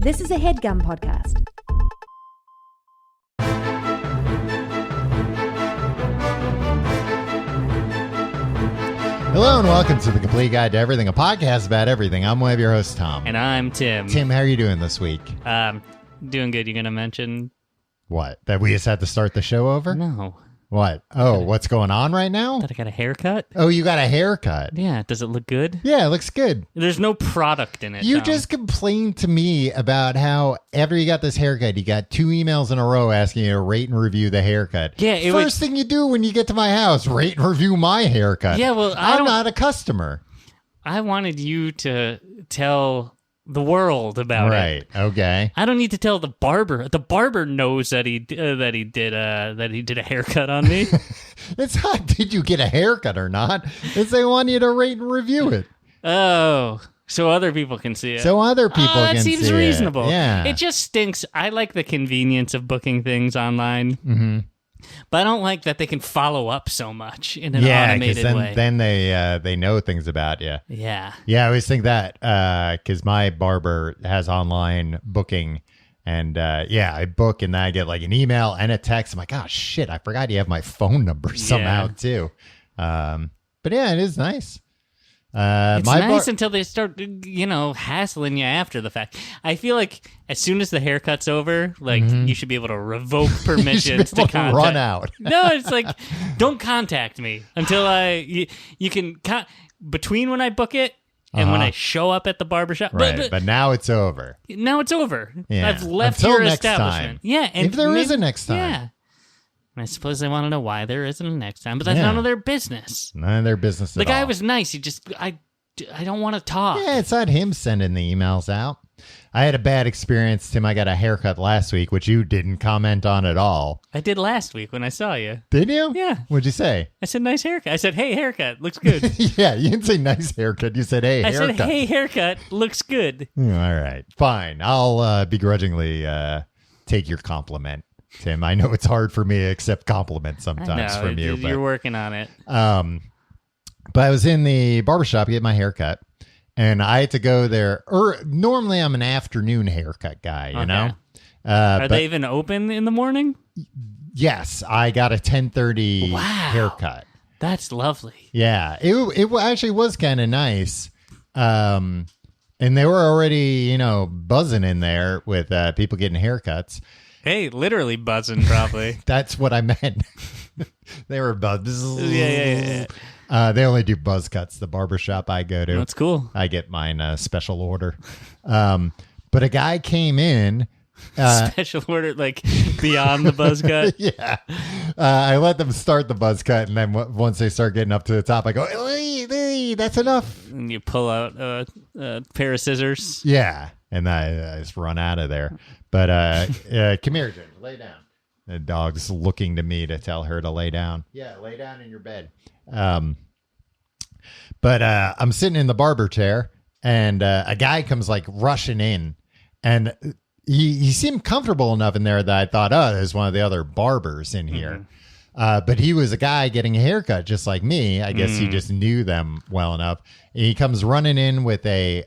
This is a HeadGum podcast. Hello and welcome to The Complete Guide to Everything, a podcast about everything. I'm one of your hosts, Tom. And I'm Tim. Tim, how are you doing this week? Doing good. You gonna mention What? That we just had to start the show over? No. What? Oh, what's going on right now? That I got a haircut? Oh, you got a haircut. Yeah. Does it look good? Yeah, it looks good. There's no product in it. You Tom. just complained to me about how after you got this haircut, you got 2 emails in a row asking you to rate and review the haircut. Yeah. First thing you do when you get to my house, rate and review my haircut. Yeah, well, I'm not a customer. I wanted you to tell the world about it. Right. Okay. I don't need to tell the barber. The barber knows that he did a haircut on me. It's not did you get a haircut or not. It's they want you to rate and review it. Oh, so other people can see it. So other people can see it. That seems reasonable. Yeah. It just stinks. I like the convenience of booking things online. Mm-hmm. But I don't like that they can follow up so much in an automated way. Then they know things about you. Yeah. Yeah, I always think that because my barber has online booking. And I book and then I get like an email and a text. I'm like, oh, shit, I forgot you have my phone number somehow too. But yeah, it is nice. It's nice until they start, hassling you after the fact. I feel like as soon as the haircut's over, like you should be able to revoke permissions to contact. Run out. No, it's like, don't contact me until you can between when I book it and when I show up at the barbershop. Right, but now it's over. Now it's over. Yeah. I've left until your next establishment. Time. Yeah, and if there is a next time. Yeah. And I suppose they want to know why there isn't a next time, but that's none of their business. None of their business at all. The guy was nice. He just, I don't want to talk. Yeah, it's not him sending the emails out. I had a bad experience, Tim. I got a haircut last week, which you didn't comment on at all. I did last week when I saw you. Did you? Yeah. What'd you say? I said, nice haircut. I said, hey, haircut. Looks good. Yeah, you didn't say nice haircut. You said, hey, haircut. I said, hey, haircut. Looks good. All right. Fine. I'll begrudgingly take your compliment, Tim. I know it's hard for me to accept compliments sometimes from you. You're working on it. But I was in the barbershop to get my haircut. And I had to go there. Normally, I'm an afternoon haircut guy, you know? Are they even open in the morning? Yes. I got a 10:30 haircut. That's lovely. Yeah. It actually was kind of nice. And they were already, buzzing in there with people getting haircuts. Hey, literally buzzing, probably. That's what I meant. They were buzz. Yeah. They only do buzz cuts, the barbershop I go to. That's cool. I get mine special order. But a guy came in. Special order, like beyond the buzz cut? Yeah. I let them start the buzz cut, and then once they start getting up to the top, I go, hey, that's enough. And you pull out a pair of scissors. Yeah. And I just run out of there. But come here, Jen. Lay down. The dog's looking to me to tell her to lay down. Yeah, lay down in your bed. But I'm sitting in the barber chair, and a guy comes like rushing in, and he seemed comfortable enough in there that I thought, oh, there's one of the other barbers in here. But he was a guy getting a haircut just like me. I guess he just knew them well enough. And he comes running in with a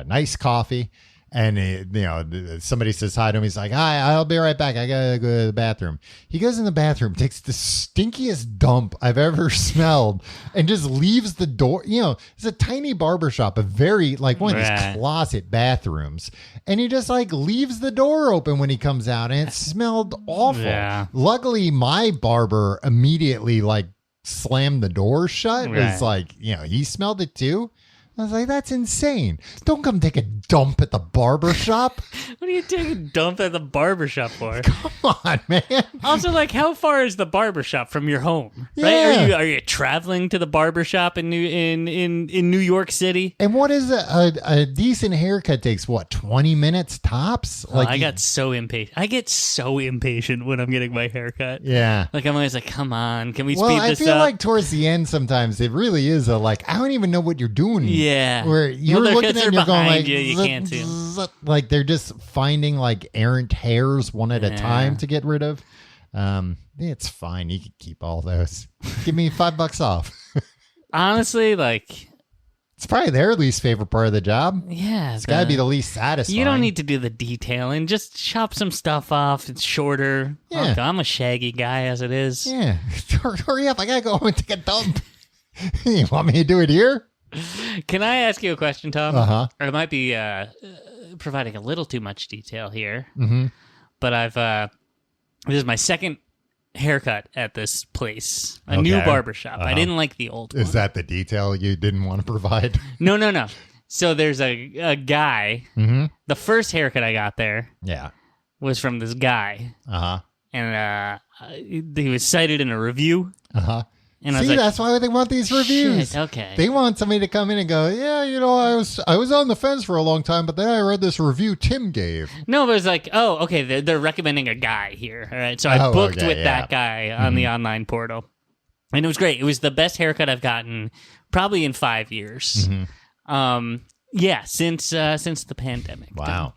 nice coffee. And, somebody says hi to him. He's like, hi, I'll be right back. I got to go to the bathroom. He goes in the bathroom, takes the stinkiest dump I've ever smelled, and just leaves the door. It's a tiny barbershop, a very, like one of these closet bathrooms. And he just like leaves the door open when he comes out, and it smelled awful. Yeah. Luckily, my barber immediately like slammed the door shut. It was like, he smelled it too. I was like, that's insane. Don't come take a dump at the barber shop. What are you taking a dump at the barbershop for? Come on, man. Also, like, how far is the barbershop from your home? Yeah. Right? Are you traveling to the barbershop in New York City? And what is a decent haircut takes, 20 minutes tops? I got so impatient. I get so impatient when I'm getting my haircut. Yeah. Like, I'm always like, come on, can we speed this up? I feel like towards the end sometimes it really is I don't even know what you're doing. Yeah. Where you're looking at it and you're going like, you can't see them. Like they're just finding like errant hairs one at a time to get rid of. It's fine. You can keep all those. Give me $5 off. Honestly, like It's probably their least favorite part of the job. Yeah. It's got to be the least satisfying. You don't need to do the detailing. Just chop some stuff off. It's shorter. Yeah. Okay, I'm a shaggy guy as it is. Yeah. Hurry up. I got to go home and take a dump. You want me to do it here? Can I ask you a question, Tom? Uh-huh. Or it might be providing a little too much detail here. Mm-hmm. But this is my second haircut at this place, a new barbershop. I didn't like the old one. Is that the detail you didn't want to provide? No. So there's a guy. Mm-hmm. The first haircut I got there was from this guy. Uh-huh. And he was cited in a review. Uh-huh. And See, I was like, that's why they want these reviews. Shit, okay. They want somebody to come in and go, yeah, I was on the fence for a long time, but then I read this review Tim gave. No, but it's like, oh, okay, they're recommending a guy here. All right, so I booked with that guy on the online portal. And it was great. It was the best haircut I've gotten probably in 5 years. Mm-hmm. Since the pandemic. Wow.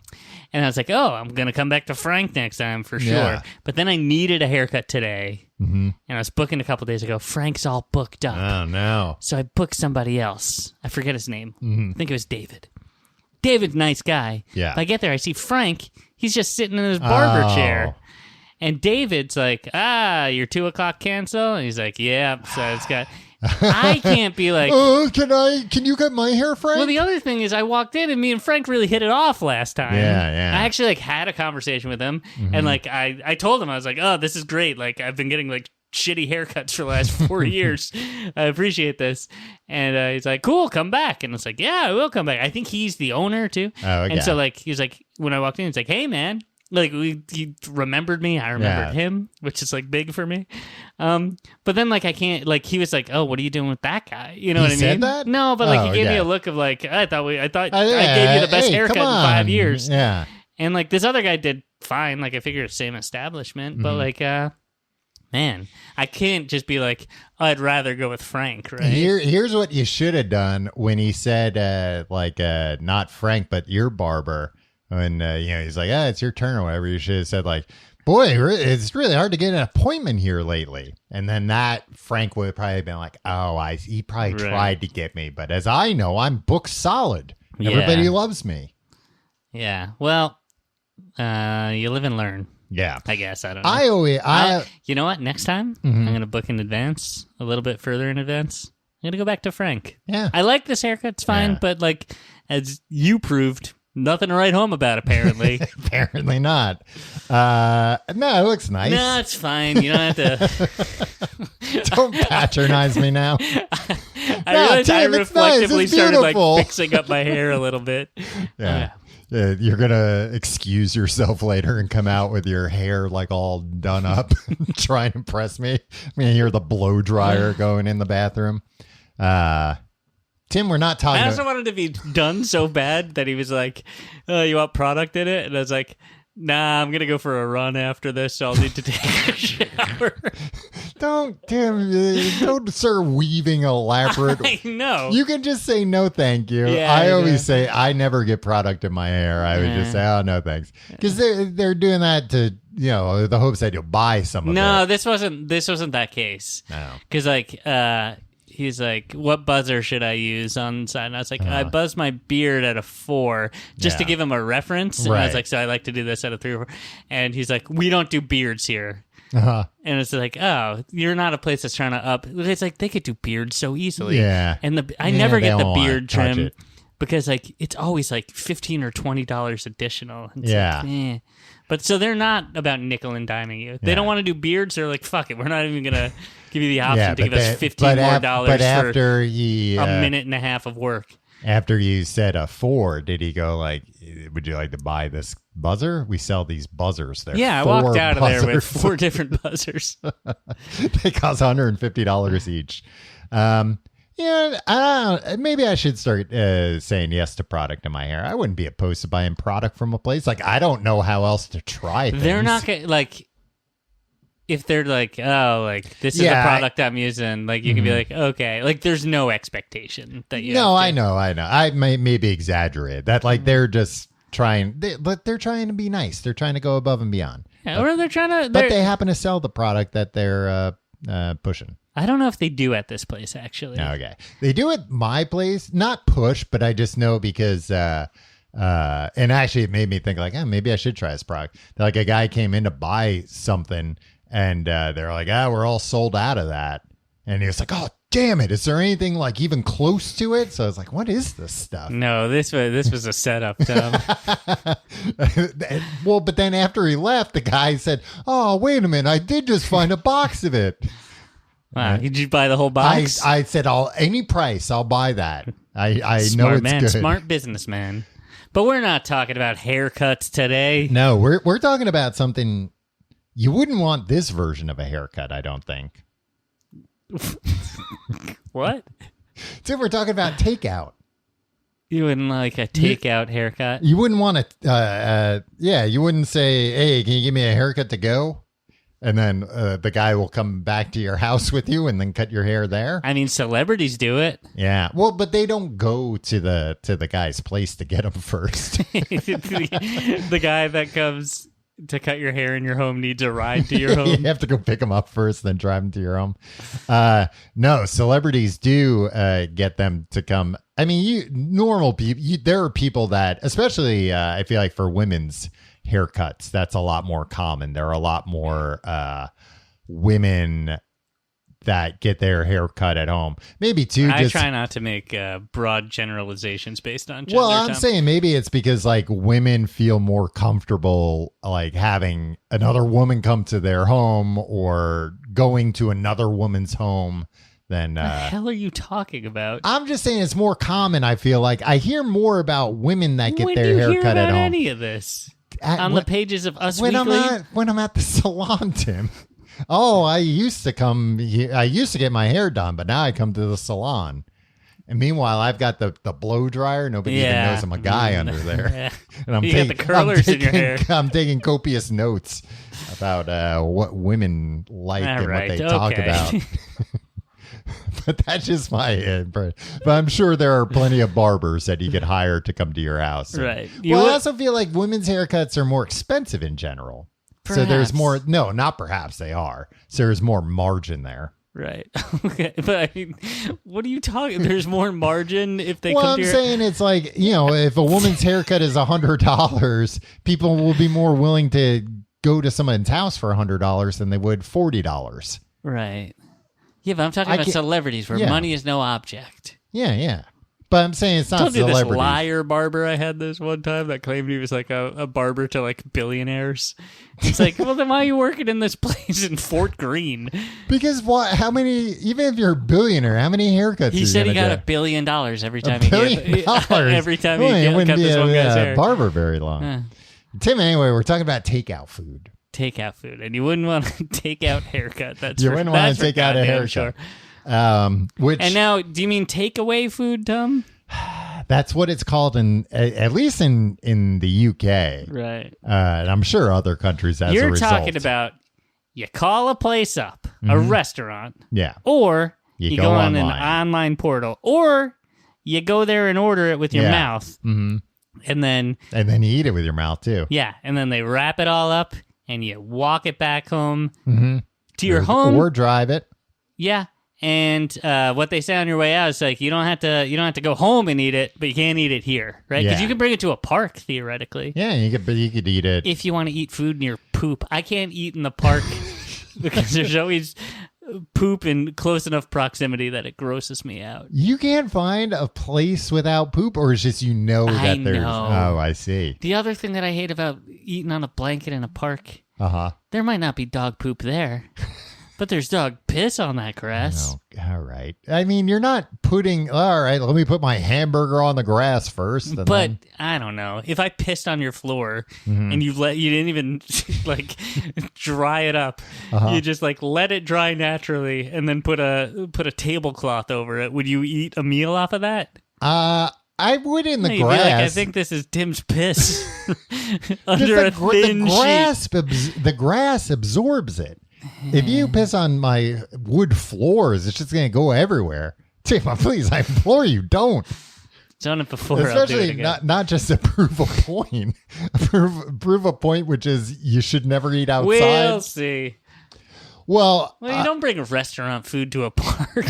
And I was like, oh, I'm going to come back to Frank next time for sure. Yeah. But then I needed a haircut today. Mm-hmm. And I was booking a couple days ago. Frank's all booked up. Oh, no. So I booked somebody else. I forget his name. Mm-hmm. I think it was David. David's nice guy. Yeah. If I get there, I see Frank. He's just sitting in his barber chair. And David's like, your 2 o'clock cancel? And he's like, yeah. So it's got... I can't be like, can you cut my hair, Frank? Well, the other thing is I walked in and me and Frank really hit it off last time. Yeah. I actually had a conversation with him and I told him, I was like, oh, this is great. Like I've been getting shitty haircuts for the last 4 years. I appreciate this. And he's like, cool, come back. And it's like, yeah, I will come back. I think he's the owner too. Oh, okay. And so he's like, when I walked in, he's like, hey man. He remembered me. I remembered him, which is big for me. But then I can't he was like, oh, what are you doing with that guy? You know what I mean? Said that? No, but he gave me a look of I thought I gave you the best haircut in 5 years. Yeah. And this other guy did fine. I figured same establishment, but man, I can't just be like, I'd rather go with Frank, right? Here's what you should have done when he said not Frank, but your barber. And, he's like, it's your turn or whatever. You should have said, boy, it's really hard to get an appointment here lately. And then that Frank would have probably been like, he probably tried to get me. But as I know, I'm booked solid. Everybody loves me. Yeah. Well, you live and learn. Yeah. I guess. I don't know. You know what? Next time, mm-hmm. I'm going to book in advance, a little bit further in advance. I'm going to go back to Frank. Yeah. I like this haircut. It's fine. But as you proved... Nothing to write home about, apparently. Apparently not. No, it looks nice. No, it's fine. You don't have to... Don't patronize me now. I realized I reflectively started fixing up my hair a little bit. Yeah. You're going to excuse yourself later and come out with your hair all done up, try and impress me. I mean, hear the blow dryer going in the bathroom. Tim, we're not talking. I also wanted to be done so bad that he was like, "Oh, you want product in it?" And I was like, "Nah, I'm gonna go for a run after this, so I'll need to take a shower." Don't start weaving elaborate. I know. You can just say no, thank you. Yeah, I always say I never get product in my hair. I would just say, "Oh, no, thanks," because they're doing that to the hopes that you'll buy some of it. No, this wasn't that case. No, because he's like, what buzzer should I use on side? And I was like, I buzz my beard at a 4 just to give him a reference. And I was like, so I like to do this at a 3 or 4. And he's like, we don't do beards here. Uh-huh. And it's like, oh, you're not a place that's trying to up. It's like they could do beards so easily. Yeah. And I never get the beard trim because it's always $15 or $20 additional. It's But so they're not about nickel and diming you. They don't want to do beards. They're like, fuck it. We're not even going to give you the option to give us $15 more for a minute and a half of work. After you said a 4, did he go would you like to buy this buzzer? We sell these buzzers. I walked out of there with 4 different buzzers. They cost $150 each. Maybe I should start saying yes to product in my hair. I wouldn't be opposed to buying product from a place. I don't know how else to try things. They're not going to, if they're this is a product I'm using, you can be like, okay. There's no expectation that you I know. I maybe exaggerate that. They're just trying, they're trying to be nice. They're trying to go above and beyond. Yeah, or they're trying to... But they happen to sell the product that they're pushing. I don't know if they do at this place, actually. Okay. They do at my place, not push, but I just know because, and actually it made me think like, maybe I should try this product. Like a guy came in to buy something and they're like, we're all sold out of that. And he was like, oh, damn it. Is there anything like even close to it? So I was like, what is this stuff? No, this was a setup, Tom. Well, but then after he left, the guy said, oh, wait a minute. I did just find a box of it. Wow, did you buy the whole box? I said, any price, I'll buy that. I Smart know it's man, good. smart businessman. But we're not talking about haircuts today. No, we're talking about something you wouldn't want this version of a haircut, I don't think. What? So we're talking about takeout. You wouldn't like a takeout haircut? You wouldn't want to, you wouldn't say, hey, can you give me a haircut to go? And then the guy will come back to your house with you and then cut your hair there. I mean, celebrities do it. Yeah. Well, but they don't go to the guy's place to get them first. The guy that comes to cut your hair in your home needs a ride to your home. You have to go pick them up first, then drive them to your home. No, celebrities do get them to come. I mean, normal people, there are people that, especially I feel like for women's haircuts, that's a lot more common. There are a lot more women that get their hair cut at home. Maybe too. I try not to make broad generalizations based on gender. Well, I'm saying maybe it's because like women feel more comfortable like having another woman come to their home or going to another woman's home than. What the hell are you talking about? I'm just saying it's more common. I feel like I hear more about women that get their hair cut at home. Any of this on the pages of Us when Weekly? When I'm at the salon, Tim. Oh, I used to get my hair done, but now I come to the salon. And meanwhile, I've got the blow dryer. Nobody even knows I'm a guy under there. And I'm got the curlers in your hair. I'm taking copious notes about what women like and what they talk about. But that's just my impression. But I'm sure there are plenty of barbers that you could hire to come to your house. Right. I also feel like women's haircuts are more expensive in general. Perhaps. So there's more. No, not perhaps they are. So there's more margin there. Right. Okay. But I mean, what are you talking? There's more margin if they well, come I'm to your... saying it's like, if a woman's haircut is $100, people will be more willing to go to someone's house for $100 than they would $40. Right. Yeah, but I'm talking about celebrities where money is no object. Yeah. But I'm saying it's not celebrities. This liar barber I had this one time that claimed he was like a barber to like billionaires. It's like, well, then why are you working in this place in Fort Greene? Because how many, even if you're a billionaire, how many haircuts he said he got $1 billion every time he every time he cut this one guy's hair. Barber very long. Tim, anyway, we're talking about takeout food. Takeout food. And you wouldn't want to take out haircut. You wouldn't want to take out a haircut. Sure. And now, do you mean takeaway food, Tom? That's what it's called at least in the UK, right? And I'm sure other countries as a result. You're talking about you call a place up, a restaurant, or you go on an online portal, or you go there and order it with your mouth, and then you eat it with your mouth too. Yeah, and then they wrap it all up, and you walk it back home to your home, or drive it. Yeah. And what they say on your way out is like you don't have to go home and eat it, but you can't eat it here, right? Because you can bring it to a park theoretically. Yeah, you could eat it if you want to eat food near poop. I can't eat in the park because there's always poop in close enough proximity that it grosses me out. You can't find a place without poop, or it's just that there's. Oh, I see. The other thing that I hate about eating on a blanket in a park, there might not be dog poop there. But there's dog piss on that grass. Oh, all right. I mean, you're not putting... All right, let me put my hamburger on the grass first. But I don't know. If I pissed on your floor and you didn't even like dry it up, you just like let it dry naturally and then put a tablecloth over it, would you eat a meal off of that? I would in the grass. Like, I think this is Tim's piss under a thin sheet. The grass absorbs it. If you piss on my wood floors, it's just going to go everywhere. Tim, please, I implore you, don't. Done it before. Especially not just to prove a point. prove a point, which is you should never eat outside. We'll see. Well, you don't bring restaurant food to a park.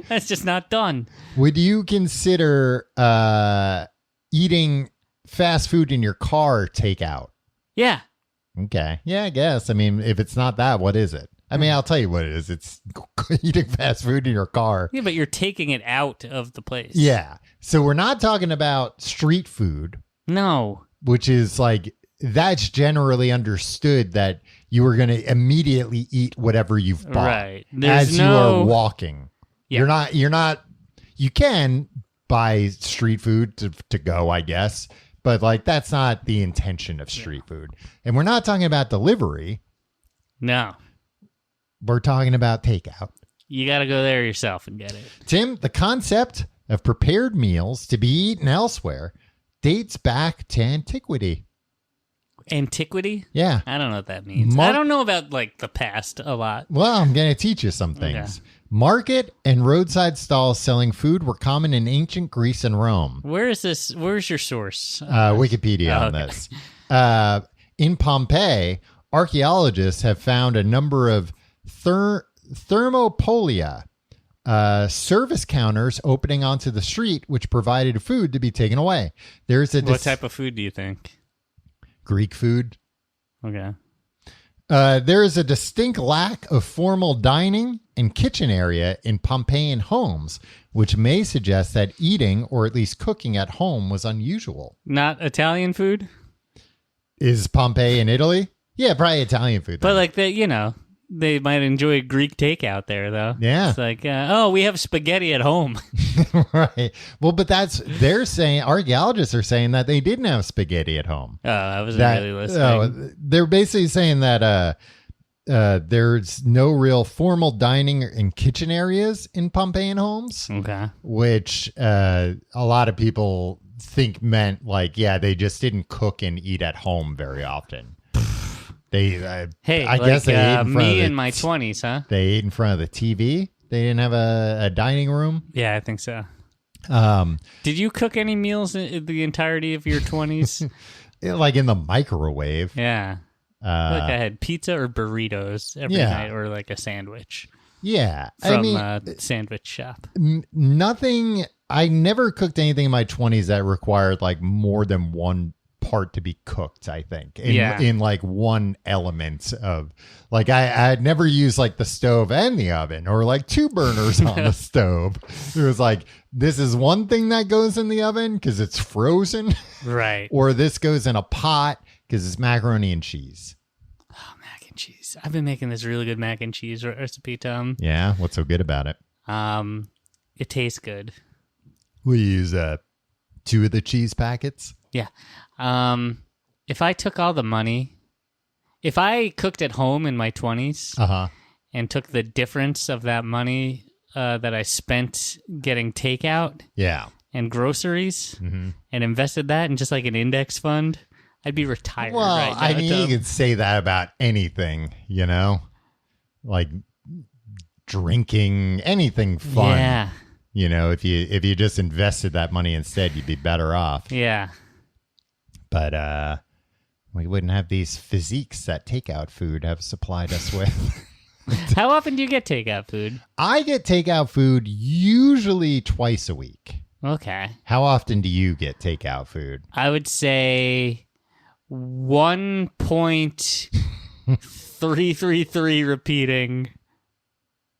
That's just not done. Would you consider eating fast food in your car takeout? Yeah. Okay. Yeah, I guess. I mean, if it's not that, what is it? I mean, I'll tell you what it is. It's eating fast food in your car. Yeah, but you're taking it out of the place. Yeah. So we're not talking about street food. No. Which is like, that's generally understood that you are going to immediately eat whatever you've bought. Right. As you are walking. Yeah. You can buy street food to go, I guess. But like, that's not the intention of street food. And we're not talking about delivery. No. We're talking about takeout. You got to go there yourself and get it. Tim, the concept of prepared meals to be eaten elsewhere dates back to antiquity. Antiquity? Yeah. I don't know what that means. I don't know about like the past a lot. Well, I'm going to teach you some things. Okay. Market and roadside stalls selling food were common in ancient Greece and Rome. Where is this? Where's your source? Wikipedia on this. In Pompeii, archaeologists have found a number of thermopolia, service counters opening onto the street, which provided food to be taken away. What type of food do you think? Greek food. Okay. There is a distinct lack of formal dining and kitchen area in Pompeian homes, which may suggest that eating or at least cooking at home was unusual. Not Italian food? Is Pompeii in Italy? Yeah, probably Italian food. But like they might enjoy Greek takeout there, though. Yeah. It's like, we have spaghetti at home. Right. Well, but archaeologists are saying that they didn't have spaghetti at home. Oh, I wasn't really listening. They're basically saying that there's no real formal dining and kitchen areas in Pompeian homes. Okay. Which a lot of people think meant like, they just didn't cook and eat at home very often. I guess they ate in front me in my 20s, huh? They ate in front of the TV. They didn't have a dining room. Yeah, I think so. Did you cook any meals in the entirety of your 20s? Like in the microwave. Yeah. Like I had pizza or burritos every night, or like a sandwich. Yeah. From a sandwich shop. Nothing. I never cooked anything in my 20s that required like more than one part to be cooked, I think, in like one element of like I'd never used like the stove and the oven or like two burners on the stove. It was like, this is one thing that goes in the oven because it's frozen, right? Or this goes in a pot because it's macaroni and cheese. Oh, mac and cheese. I've been making this really good mac and cheese recipe, Tom. Yeah, what's so good about it? It tastes good. We use 2 of the cheese packets. Yeah. If I took all the money, if I cooked at home in my 20s and took the difference of that money that I spent getting takeout and groceries and invested that in just like an index fund, I'd be retired right now. I mean, you could say that about anything, like drinking, anything fun. Yeah. If you just invested that money instead, you'd be better off. Yeah. But we wouldn't have these physiques that Takeout Food have supplied us with. How often do you get takeout food? I get takeout food usually twice a week. Okay. How often do you get takeout food? I would say 1.333 repeating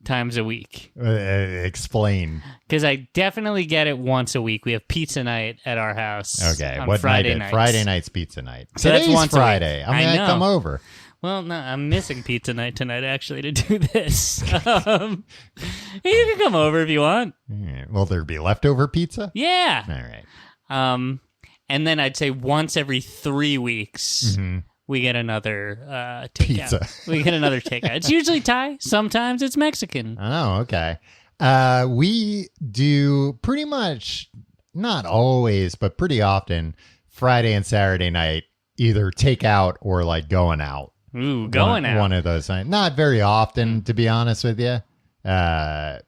times a week. Explain. Because I definitely get it once a week. We have pizza night at our house. Okay. On what Friday night? nights. Friday night's pizza night. So Today's that's once Friday. a week. I'm gonna come over. Well, no, I'm missing pizza night tonight actually to do this. You can come over if you want. Right. Will there be leftover pizza? Yeah. All right. And then I'd say once every 3 weeks. We get another takeout. Pizza. We get another takeout. It's usually Thai. Sometimes it's Mexican. Oh, okay. We do pretty much, not always, but pretty often, Friday and Saturday night, either takeout or like going out. Ooh, going out. One of those nights. Not very often, to be honest with you.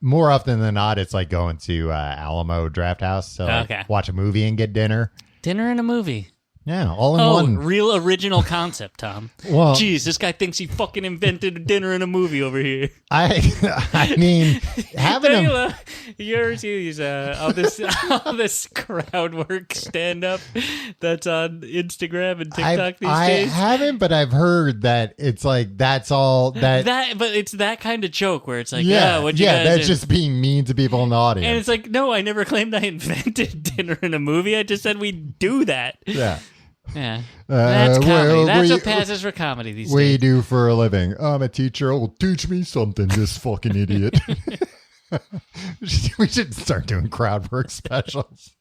More often than not, it's like going to Alamo Draft House. So watch a movie and get dinner. Dinner and a movie. Yeah, all in one. Real original concept, Tom. Well, jeez, this guy thinks he fucking invented a dinner and a movie over here. I mean, having him. Yours use all this crowd work stand up that's on Instagram and TikTok these days. I haven't, but I've heard that it's like that's all that. But it's that kind of joke where it's like, that's just being mean to people in the audience. And it's like, no, I never claimed I invented dinner and a movie. I just said we do that. Yeah. Yeah, that's comedy. That's what passes for comedy these days. What do you do for a living? I'm a teacher. Oh, teach me something, this fucking idiot. We should start doing crowd work specials.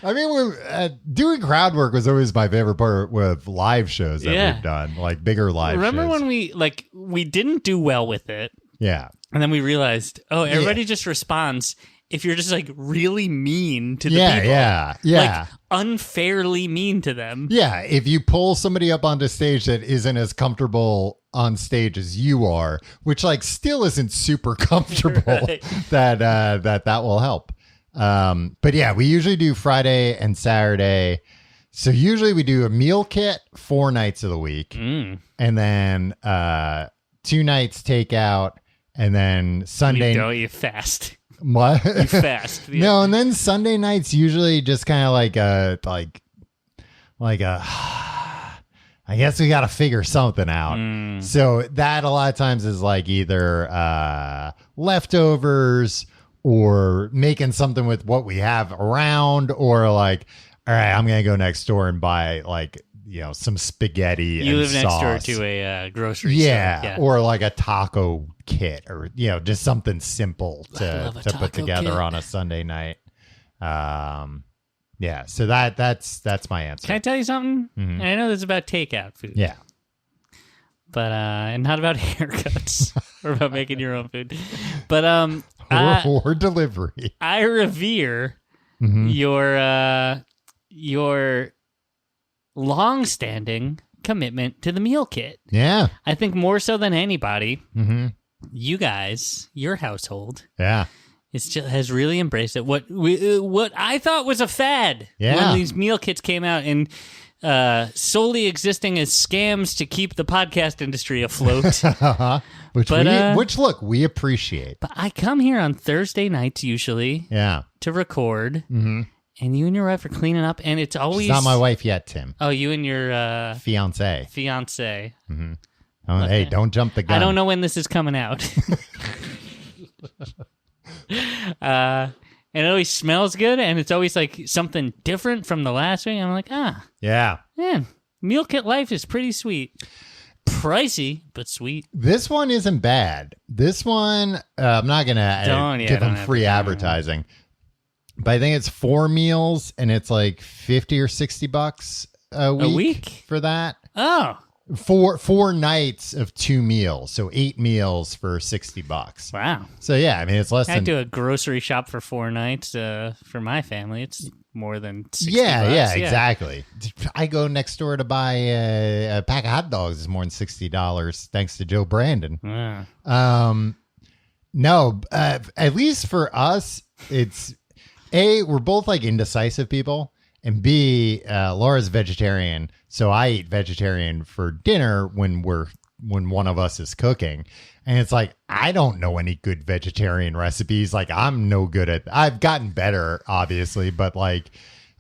I mean, doing crowd work was always my favorite part with live shows that we've done, like bigger live shows. Remember when we didn't do well with it? Yeah. And then we realized, everybody just responds if you're just like really mean to the people. Yeah. Like unfairly mean to them. Yeah. If you pull somebody up onto stage that isn't as comfortable on stage as you are, which like still isn't super comfortable, right. that will help. But yeah, we usually do Friday and Saturday. So usually we do a meal kit 4 nights of the week, and then 2 nights takeout, and then Sunday. You fast. What? You fast. Yeah. No, and then Sunday nights usually just kind of like a. I guess we got to figure something out. So that a lot of times is like either leftovers or making something with what we have around, or like, all right, I'm gonna go next door and buy like some spaghetti. You and live next sauce. door to a grocery store. Yeah, or like a taco kit, or just something simple to put together on a Sunday night. Yeah, so that's my answer. Can I tell you something? Mm-hmm. I know this is about takeout food. Yeah. But and not about haircuts or about making your own food. But or delivery. I revere your long-standing commitment to the meal kit. Yeah. I think more so than anybody, you guys, your household, has really embraced it. What I thought was a fad when these meal kits came out and solely existing as scams to keep the podcast industry afloat. Which look, we appreciate. But I come here on Thursday nights usually to record. Mm-hmm. And you and your wife are cleaning up, and it's always... She's not my wife yet, Tim. Oh, you and your... Fiancé. Mm-hmm. Oh, okay. Hey, don't jump the gun. I don't know when this is coming out. And it always smells good, and it's always like something different from the last week. I'm like, yeah, man, meal kit life is pretty sweet. Pricey, but sweet. This one isn't bad. This one, I'm not going to give them free advertising. But I think it's 4 meals, and it's like $50 or $60 a week for that. Oh. 4 nights of 2 meals, so 8 meals for $60. Wow. So yeah, I mean it's less than. I do a grocery shop for 4 nights for my family. It's more than $60. Yeah, exactly. I go next door to buy a pack of hot dogs. It's more than $60 thanks to Joe Brandon. Wow. No, at least for us, it's A, we're both like indecisive people. And B, Laura's vegetarian, so I eat vegetarian for dinner when one of us is cooking. And it's like, I don't know any good vegetarian recipes. Like, I'm no good at. I've gotten better, obviously, but like,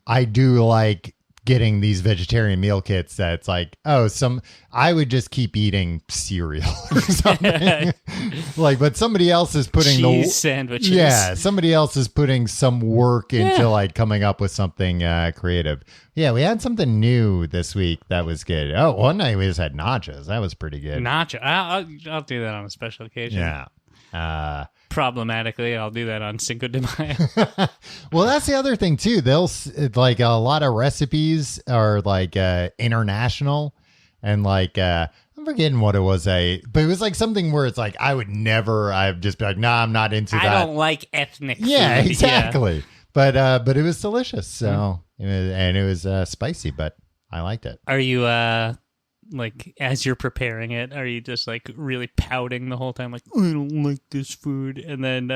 I do like getting these vegetarian meal kits that's like, I would just keep eating cereal or something. But somebody else is putting cheese sandwiches. Yeah, somebody else is putting some work into like coming up with something creative. Yeah, we had something new this week that was good. Oh, one night we just had nachos. That was pretty good. Nacho. I'll do that on a special occasion. Yeah. Problematically, I'll do that on Cinco de Mayo. Well, that's the other thing too. They'll like a lot of recipes are like international, and like I'm forgetting what it was. But it was like something where it's like I'd just be like, nah, I'm not into that. I don't like ethnic food. Yeah, exactly. Yeah. But it was delicious. So and it was spicy, but I liked it. Are you like, as you're preparing it, are you just like really pouting the whole time, like, I don't like this food, and then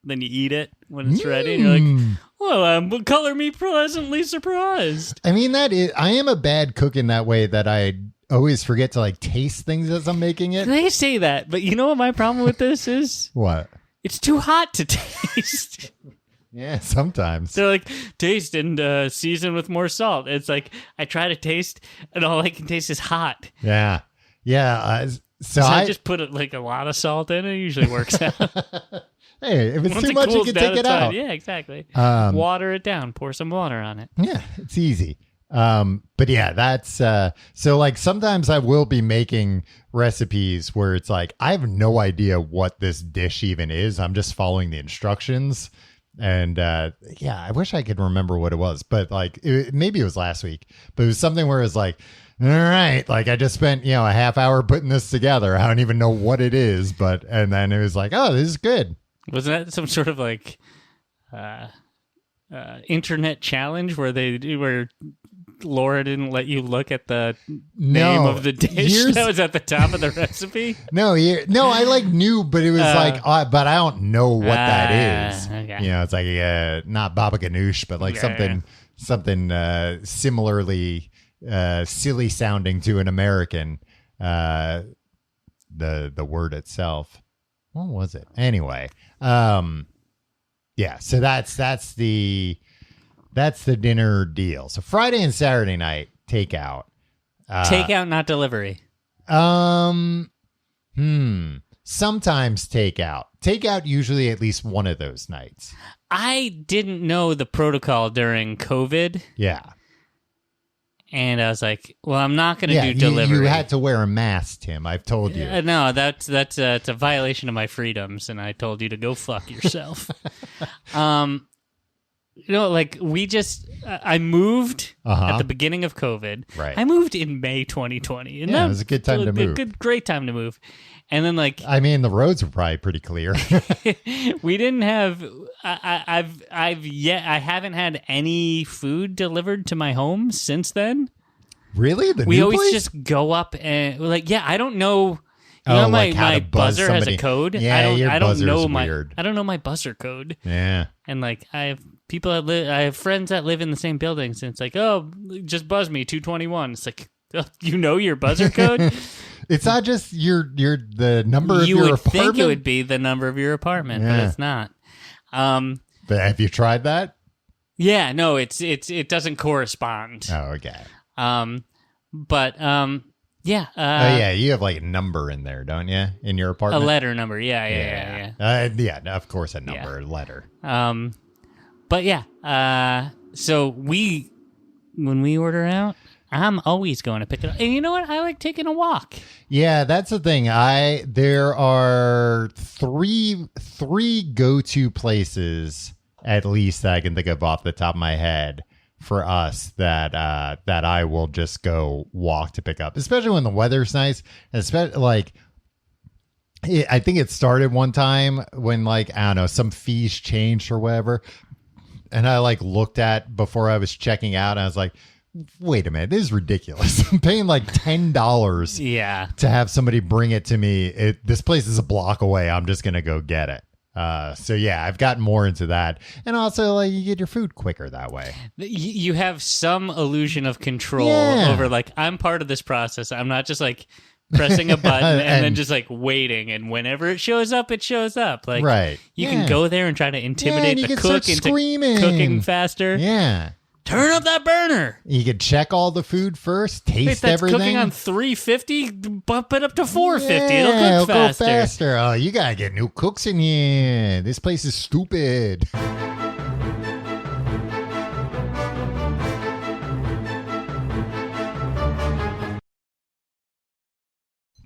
then you eat it when it's ready, and you're like, well, color me pleasantly surprised. I mean, I am a bad cook in that way that I always forget to like taste things as I'm making it. They say that, but you know what my problem with this is? What? It's too hot to taste. Yeah, sometimes. They're like, taste and season with more salt. It's like, I try to taste, and all I can taste is hot. Yeah. Yeah. So I just put a lot of salt in it. It usually works out. Hey, if it's too much, you can take it out. Yeah, exactly. Water it down. Pour some water on it. Yeah, it's easy. But yeah, that's so like sometimes I will be making recipes where it's like I have no idea what this dish even is. I'm just following the instructions. And yeah, I wish I could remember what it was, but like maybe it was last week, but it was something where it's like, all right, like I just spent, a half hour putting this together. I don't even know what it is, and then it was like, oh, this is good. Was that some sort of like internet challenge where Laura didn't let you look at the name of the dish that was at the top of the recipe? No, I like knew, but it was but I don't know what that is. Okay. It's like not baba ganoush, but like something similarly silly sounding to an American. The word itself. What was it? Anyway, yeah. So that's the dinner deal. So Friday and Saturday night takeout. Takeout, not delivery. Sometimes takeout. Takeout usually at least one of those nights. I didn't know the protocol during COVID. Yeah. And I was like, well, I'm not going to do delivery. You had to wear a mask, Tim. I've told you. No, that's it's a violation of my freedoms, and I told you to go fuck yourself. Like I moved at the beginning of COVID. Right. I moved in May 2020. And it was a good time to move. Great time to move. And then the roads were probably pretty clear. We didn't have, I haven't had any food delivered to my home since then. Really? We always just go up and I don't know. My buzzer has a code. Yeah, your buzzer's weird. I don't know my buzzer code. Yeah. And I have I have friends that live in the same buildings, and it's like, oh, just buzz me 221. It's like, you know your buzzer code? It's not just the number of your apartment. You would think it would be the number of your apartment, but it's not. But have you tried that? Yeah, no, it doesn't correspond. Oh, okay. Yeah. Yeah, you have a number in there, don't you? In your apartment? A letter number. Yeah. Yeah, of course, a number, a letter. But yeah, so when we order out, I'm always going to pick it up. And you know what? I like taking a walk. Yeah, that's the thing. There are three go-to places, at least that I can think of off the top of my head, for us that I will just go walk to pick up, especially when the weather's nice. Especially I think it started one time when I don't know, some fees changed or whatever, and I looked at before I was checking out, and I was like, wait a minute, this is ridiculous. I'm paying $10 to have somebody bring it to me. This place is a block away. I'm just gonna go get it. So yeah, I've gotten more into that, and also you get your food quicker that way. You have some illusion of control over I'm part of this process. I'm not just pressing a button and then just waiting, and whenever it shows up, it shows up. Right. You can go there and try to intimidate the cook into screaming. Cooking faster. Yeah. Turn up that burner. You can check all the food first, taste everything. Cooking on 350, bump it up to 450. It'll cook faster. Go faster. Oh, you gotta get new cooks in here. This place is stupid.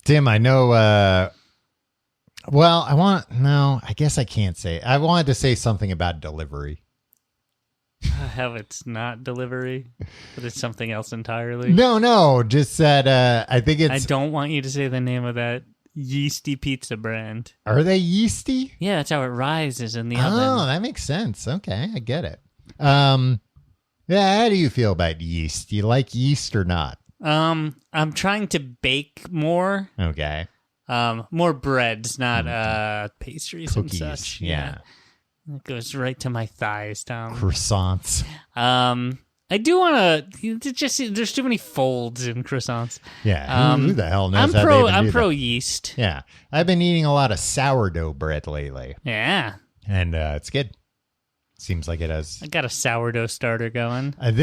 Tim, I know. I guess I can't say. I wanted to say something about delivery. How it's not delivery, but it's something else entirely. No, just that I think it's... I don't want you to say the name of that yeasty pizza brand. Are they yeasty? Yeah, that's how it rises in the oven. Oh, that makes sense. Okay, I get it. Yeah, how do you feel about yeast? Do you like yeast or not? I'm trying to bake more. Okay. More breads, not pastries cookies, and such. Yeah. It goes right to my thighs, Tom. Croissants. I do want to just see, there's too many folds in croissants. Yeah, who the hell knows how they even I'm do pro that? yeast. Yeah, I've been eating a lot of sourdough bread lately. Yeah. And it's good. Seems like it has. I got a sourdough starter going. I'm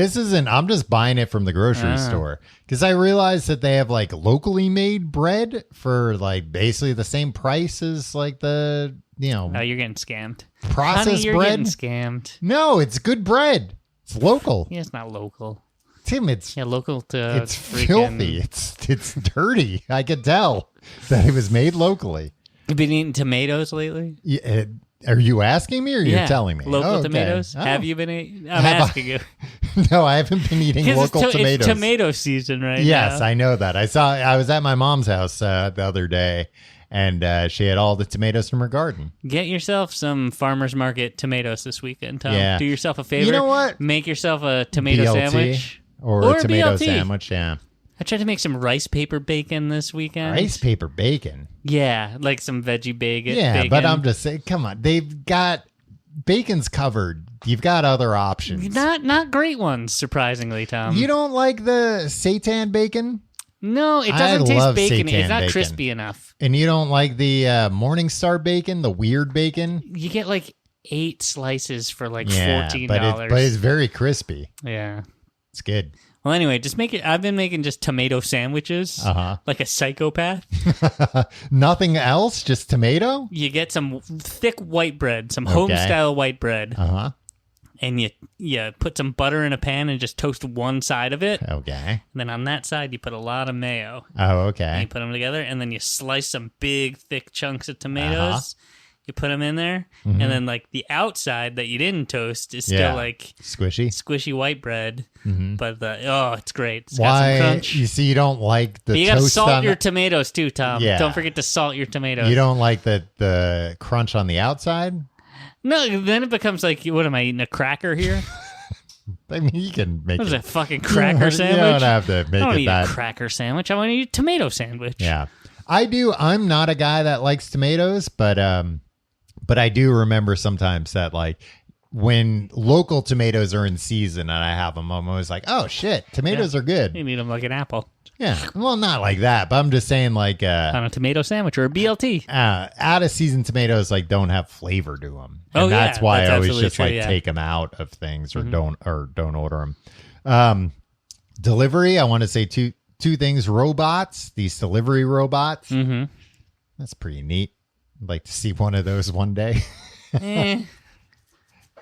just buying it from the grocery store because I realized that they have like locally made bread for like basically the same price as like the, Oh, you're getting scammed. Processed Honey, you're bread. Getting scammed. No, it's good bread. It's local. Yeah, it's not local. Tim, it's local to it's filthy. It's dirty. I could tell that it was made locally. You've been eating tomatoes lately? Yeah, are you asking me or are you telling me? Local tomatoes? Oh. Have you been eating? I'm asking you. No, I haven't been eating local tomatoes. It's tomato season right now. Yes, I know that. I was at my mom's house the other day, and she had all the tomatoes from her garden. Get yourself some farmer's market tomatoes this weekend, Tom. Yeah. Do yourself a favor. You know what? Make yourself a tomato BLT sandwich. Or a tomato BLT. sandwich, yeah. I tried to make some rice paper bacon this weekend. Rice paper bacon? Yeah, like some veggie bacon. Yeah, but I'm just saying, come on. They've got... Bacon's covered. You've got other options. Not great ones, surprisingly, Tom. You don't like the seitan bacon? No, it doesn't taste bacon. Seitan It's not bacon. crispy enough. And you don't like the Morningstar bacon, the weird bacon? You get like 8 slices for like Yeah, $14. but it's very crispy. Yeah. It's good. Well, anyway, just make it. I've been making just tomato sandwiches, like a psychopath. Nothing else, just tomato. You get some thick white bread, some home style white bread, and you put some butter in a pan and just toast one side of it. Okay. And then on that side, you put a lot of mayo. Oh, And okay. you put them together, and then you slice some big, thick chunks of tomatoes. You put them in there, and then like the outside that you didn't toast is still like squishy white bread. But it's great. It's got Why? some crunch. You see, you don't like the But you toast gotta salt on your tomatoes too, Tom. Yeah. Don't forget to salt your tomatoes. You don't like the crunch on the outside? No, then it becomes like, what am I eating, a cracker here? I mean, you can make What is it. a fucking cracker sandwich? You don't have to make I don't it eat that. a cracker sandwich. I want to eat a tomato sandwich. Yeah, I do. I'm not a guy that likes tomatoes, but I do remember sometimes that like when local tomatoes are in season and I have them, I'm always like, oh shit, tomatoes are good. You eat them like an apple. Yeah, well, not like that, but I'm just saying like on a tomato sandwich or a BLT. Out of season tomatoes like don't have flavor to them, and Oh, yeah, that's why that's I always absolutely just true, like yeah. take them out of things or don't order them. Delivery, I want to say two things. Robots, these delivery robots. Mm-hmm. That's pretty neat. I'd like to see one of those one day.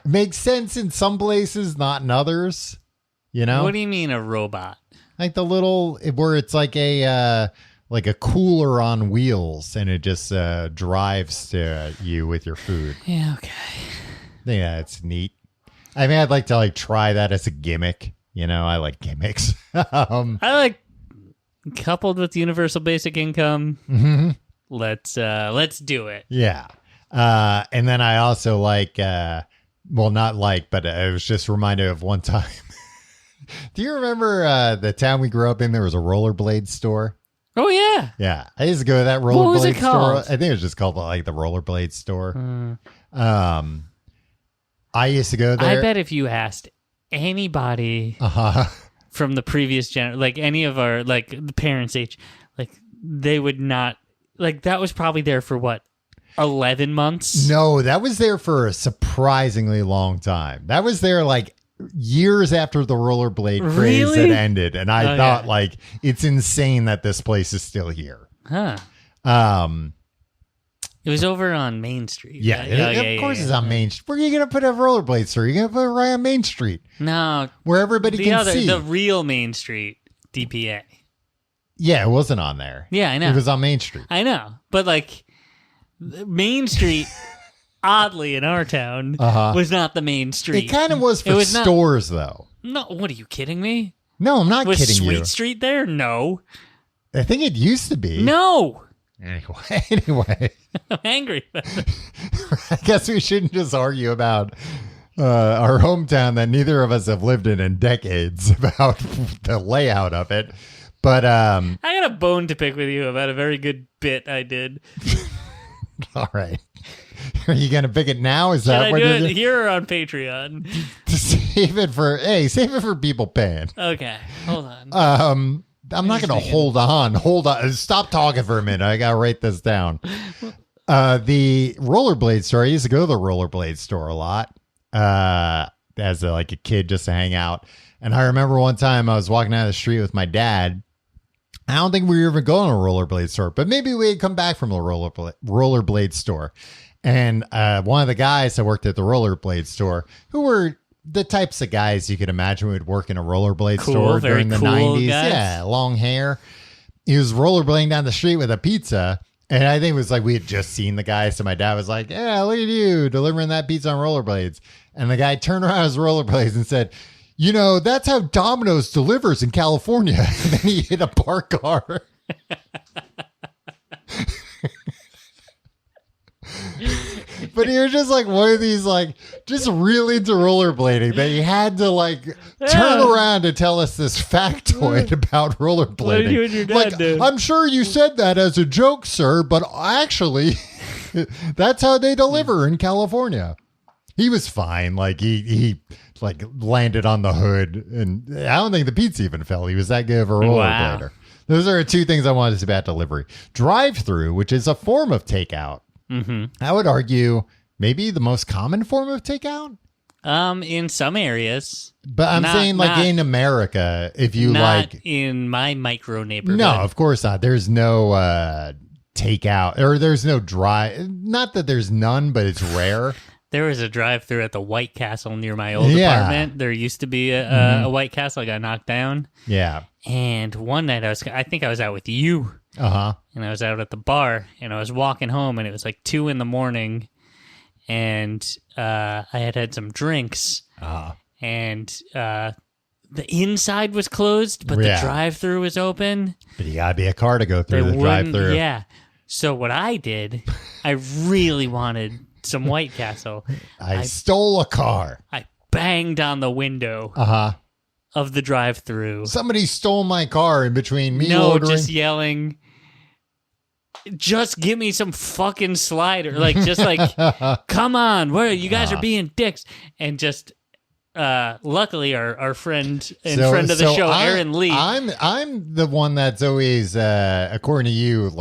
Makes sense in some places, not in others. You know? What do you mean a robot? Like the little where it's like a cooler on wheels and it just drives to you with your food. Yeah, okay. Yeah, it's neat. I mean, I'd like to like try that as a gimmick. You know, I like gimmicks. I like coupled with universal basic income. Mm-hmm. Let's do it. Yeah. And then I also like, not like, but I was just reminded of one time. Do you remember the town we grew up in? There was a rollerblade store. Oh, yeah. Yeah. I used to go to that What was it rollerblade store. called? I think it was just called like the rollerblade store. I used to go there. I bet if you asked anybody from the previous generation, like any of our, like the parents' age, like they would not, like that was probably there for what, 11 months? No, that was there for a surprisingly long time. That was there like years after the rollerblade craze Really? had ended. And I thought like, it's insane that this place is still here. Huh. It was over on Main Street. Yeah, right? of course it's on Main Street. Where are you going to put a rollerblade store? You're going to put it right on Main Street. No. Where everybody can see. The real Main Street, DPA. Yeah, it wasn't on there. Yeah, I know. It was on Main Street. I know. But like, Main Street, oddly in our town, was not the Main Street. It kind of was for stores, though. No, what are you kidding me? No, I'm not Was kidding Sweet you. Street there? No. I think it used to be. No. Anyway. I'm angry. I guess we shouldn't just argue about our hometown that neither of us have lived in decades about the layout of it. But I got a bone to pick with you about a very good bit I did. all right. Are you going to pick it now? Is Should that I what do you're it doing? here or on Patreon? To save it for people paying. Okay, hold on. I'm not going to hold on. Stop talking for a minute. I got to write this down. The rollerblade store. I used to go to the rollerblade store a lot as a kid just to hang out. And I remember one time I was walking down the street with my dad. I don't think we were even going to a rollerblade store, but maybe we had come back from a rollerblade store. And one of the guys that worked at the rollerblade store, who were the types of guys you could imagine would work in a rollerblade store during the 90s. Guys. Yeah, long hair. He was rollerblading down the street with a pizza. And I think it was we had just seen the guy. So my dad was like, yeah, look at you delivering that pizza on rollerblades. And the guy turned around his rollerblades and said, that's how Domino's delivers in California. And then he hit a parked car. But he was just one of these, just really into rollerblading that he had to, turn around to tell us this factoid about rollerblading. What did you and your dad do? I'm ssure you said that as a joke, sir, but actually, that's how they deliver in California. He was fine. He landed on the hood, and I don't think the pizza even fell. He was that good of a rollerblader. Wow. Those are two things I wanted to say about delivery. Drive-through, which is a form of takeout. Mm-hmm. I would argue maybe the most common form of takeout. In some areas, but I'm saying in America, if you not in my micro neighborhood. No, of course not. There's no takeout, or there's no drive. Not that there's none, but it's rare. There was a drive-through at the White Castle near my old apartment. There used to be a White Castle. I got knocked down. Yeah. And one night I think I was out with you. Uh-huh. And I was out at the bar, and I was walking home, and it was 2 a.m, and I had some drinks. Uh-huh. And the inside was closed, but the drive-through was open. But you gotta be a car to go through the drive-through. Yeah. So what I did, I really wanted some White Castle. I stole a car. I banged on the window of the drive-through. Somebody stole my car in between me ordering. Just yelling, just give me some fucking slider. Come on, you guys are being dicks. And just luckily our friend and friend of the show, Aaron Lee. I'm the one that's always according to you,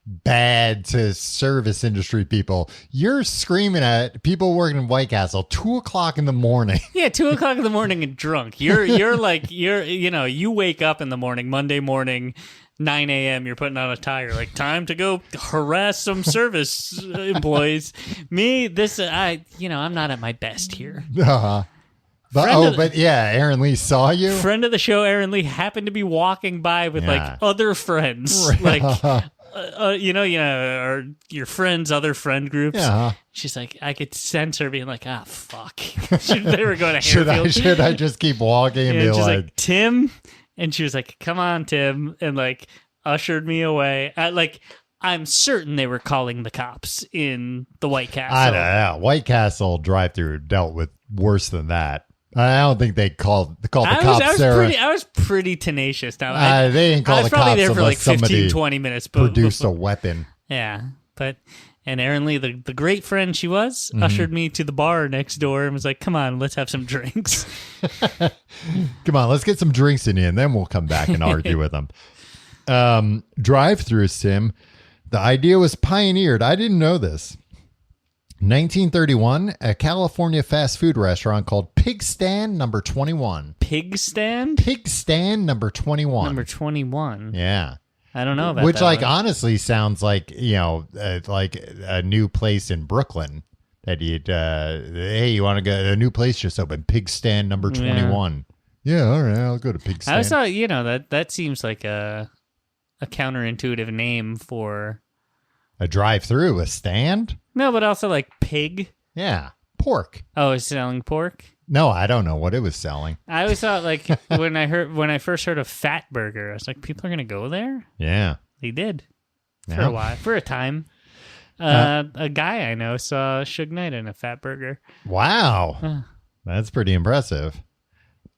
bad to service industry people. You're screaming at people working in White Castle 2 o'clock in the morning. Yeah, 2 o'clock in the morning and drunk. You wake up in the morning, Monday morning, 9 a.m. You're putting on a tie. Time to go harass some service employees. Me, I'm not at my best here. Uh-huh. Aaron Lee saw you. Friend of the show, Aaron Lee, happened to be walking by with other friends, or your friends, other friend groups. Yeah. She's I could sense her being fuck. They were going to Harefield. Should I just keep walking and be she's Tim? And she was come on, Tim. And ushered me away. I'm certain they were calling the cops in the White Castle. I don't know. White Castle drive-through dealt with worse than that. I don't think they called the cops. I was pretty tenacious. Now they didn't call the cops there for unless 15, 20 minutes. Produced a weapon. Yeah, and Erin Lee, the great friend she was, ushered me to the bar next door and was "Come on, let's have some drinks." Come on, let's get some drinks in you, and then we'll come back and argue with them. Drive-through sim. The idea was pioneered. I didn't know this. 1931, a California fast food restaurant called Pig Stand Number 21. Pig Stand? Pig Stand Number 21. Number 21. Yeah. I don't know about Which, that. Honestly sounds like a new place in Brooklyn that you'd, hey, you want to go, a new place just opened, Pig Stand Number 21. Yeah, all right, I'll go to Pig Stand. I thought, that seems like a counterintuitive name for... A drive-through, a stand? No, but also pig. Yeah, pork. Oh, it's selling pork? No, I don't know what it was selling. I always thought when I first heard of Fat Burger, I was people are gonna go there. Yeah, they did for a while, for a time. A guy I know saw Suge Knight in a Fat Burger. Wow, that's pretty impressive.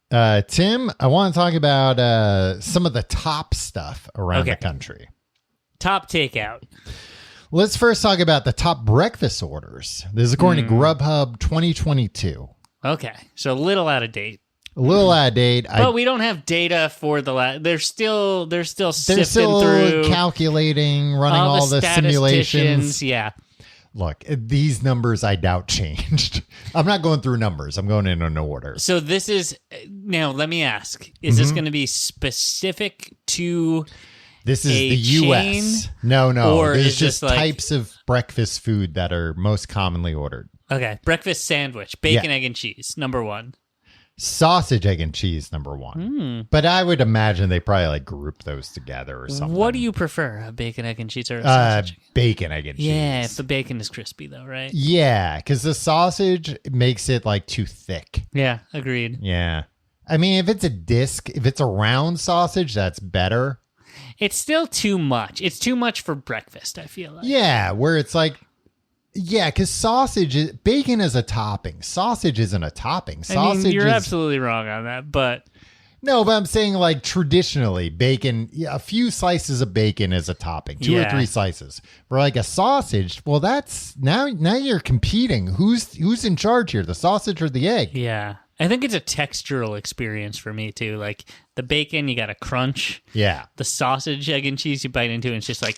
Tim, I want to talk about some of the top stuff around the country. Top takeout. Let's first talk about the top breakfast orders. This is according to Grubhub 2022. Okay, so a little out of date. A little out of date. But we don't have data for the last. They're still sifting through, calculating, running all the simulations. Yeah. Look, these numbers I doubt changed. I'm not going through numbers. I'm going in an order. So this is now. Let me ask: is this going to be specific to? This is the U.S. No. Or there's just types of breakfast food that are most commonly ordered. Okay, breakfast sandwich, bacon, egg, and cheese, number 1. Sausage, egg, and cheese, number 1. But I would imagine they probably like group those together or something. What do you prefer, a bacon, egg, and cheese, or a sausage? Bacon, egg, and cheese. Yeah, if the bacon is crispy, though, right? Yeah, because the sausage makes it like too thick. Yeah, agreed. Yeah. I mean, if it's a disc, if it's a round sausage, that's better. It's still too much. It's too much for breakfast, I feel like. Yeah, where it's like, yeah, because bacon is a topping. Sausage isn't a topping. Sausage you're absolutely wrong on that, but... No, but I'm saying like traditionally, bacon, a few slices of bacon is a topping, 2 or 3 slices. For like a sausage, well, that's, now you're competing. Who's in charge here, the sausage or the egg? Yeah. I think it's a textural experience for me, too. Like, the bacon, you got to crunch. Yeah. The sausage, egg, and cheese, you bite into, and it's just like...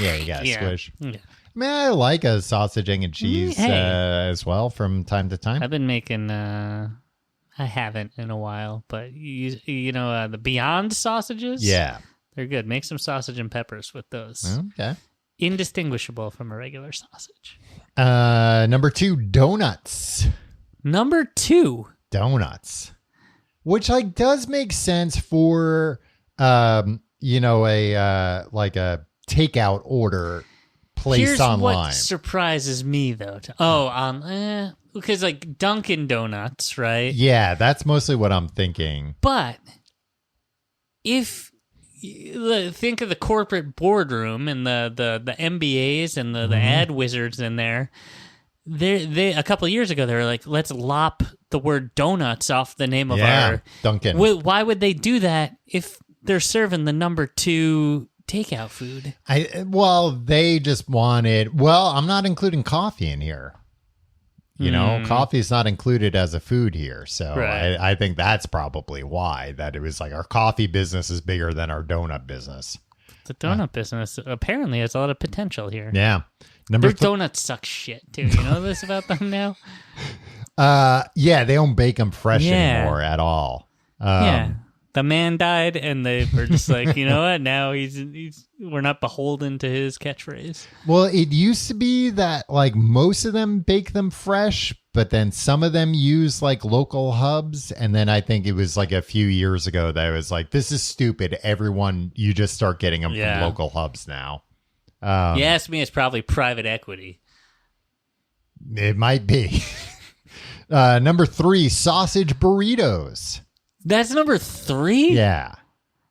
Yeah, you got to squish. Yeah. I mean, I like a sausage, egg, and cheese as well from time to time. I've been making... I haven't in a while, but you know the Beyond sausages? Yeah. They're good. Make some sausage and peppers with those. Okay. Indistinguishable from a regular sausage. Number 2, donuts. Number 2. Donuts. Which like does make sense for you know, a takeout order placed Here's online. What surprises me though. Because like Dunkin' Donuts, right? Yeah, that's mostly what I'm thinking. But if think of the corporate boardroom and the MBAs and the ad wizards in there, they a couple of years ago they were like, let's lop the word donuts off the name of our Dunkin'. Why would they do that if they're serving the number 2 takeout food? They just wanted. Well, I'm not including coffee in here. You know, coffee is not included as a food here. So I think that's probably why, that it was like our coffee business is bigger than our donut business. The donut business apparently has a lot of potential here. Yeah. Their donuts suck shit, too. You know this about them now? Yeah, they don't bake them fresh anymore at all. Yeah. The man died, and they were just like, you know what? Now we're not beholden to his catchphrase. Well, it used to be that like most of them bake them fresh, but then some of them use like local hubs. And then I think it was like a few years ago that it was like, this is stupid. Everyone, you just start getting them from local hubs now. You ask me, it's probably private equity. It might be. Number 3, sausage burritos. That's number 3? Yeah.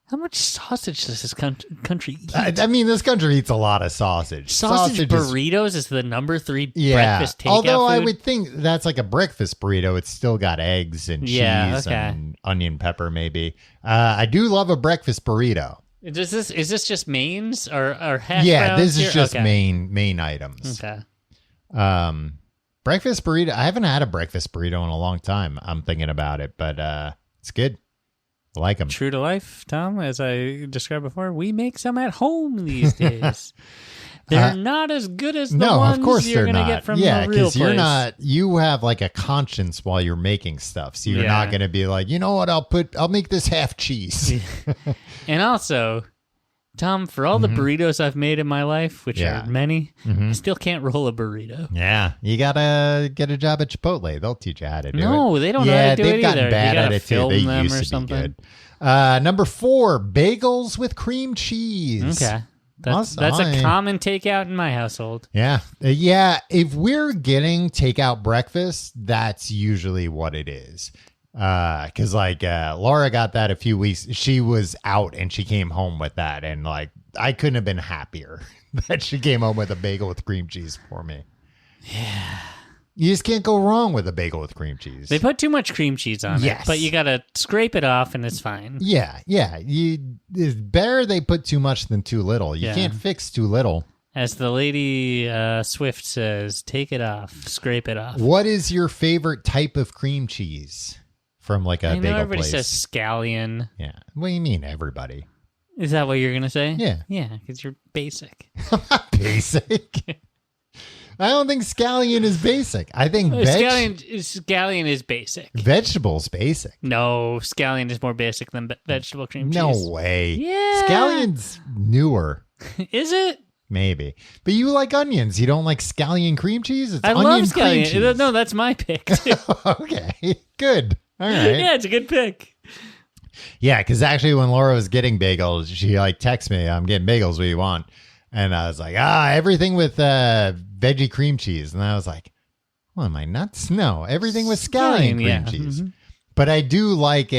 How much sausage does this country eat? I mean, this country eats a lot of sausage. Sausage burritos is the number 3 breakfast takeout Although food? I would think that's like a breakfast burrito. It's still got eggs and cheese and onion pepper, maybe. I do love a breakfast burrito. Is this just mains or hash browns? Yeah, this is here? just main items. Okay. Breakfast burrito. I haven't had a breakfast burrito in a long time. I'm thinking about it, but it's good. I like them. True to life, Tom, as I described before, we make some at home these days. They're not as good as the ones of course you're going to get from the real place. You have like a conscience while you're making stuff. So you're not going to be like, you know what, I'll make this half cheese. And also, Tom, for all the burritos I've made in my life, which are many, I still can't roll a burrito. Yeah, you got to get a job at Chipotle. They'll teach you how to do it. No, they don't know how to do it either. They've gotten bad at it too. They them used or to something. be good. Number 4, bagels with cream cheese. Okay. That's a common takeout in my household. Yeah. If we're getting takeout breakfast, that's usually what it is. Because like Laura got that a few weeks. She was out and she came home with that, and like I couldn't have been happier that she came home with a bagel with cream cheese for me. Yeah. You just can't go wrong with a bagel with cream cheese. They put too much cream cheese on it, but you got to scrape it off and it's fine. Yeah. It's better they put too much than too little. You can't fix too little. As the lady Swift says, take it off, scrape it off. What is your favorite type of cream cheese from like a bagel place? Everybody says scallion. Yeah. What do you mean, everybody? Is that what you're going to say? Yeah. Yeah, because you're basic. I'm not basic. I don't think scallion is basic. I think scallion is basic. Vegetables basic. No, scallion is more basic than vegetable cream cheese. No way. Yeah. Scallion's newer. Is it? Maybe. But you like onions. You don't like scallion cream cheese? It's I onion love scallion. cream cheese. No, that's my pick, too. Okay. Good. All right. Yeah, it's a good pick. Yeah, because actually when Laura was getting bagels, she like texted me, I'm getting bagels, what do you want? And I was like, everything with veggie cream cheese. And I was like, well, am I nuts? No, everything with scallion cream cheese. Mm-hmm. But I do like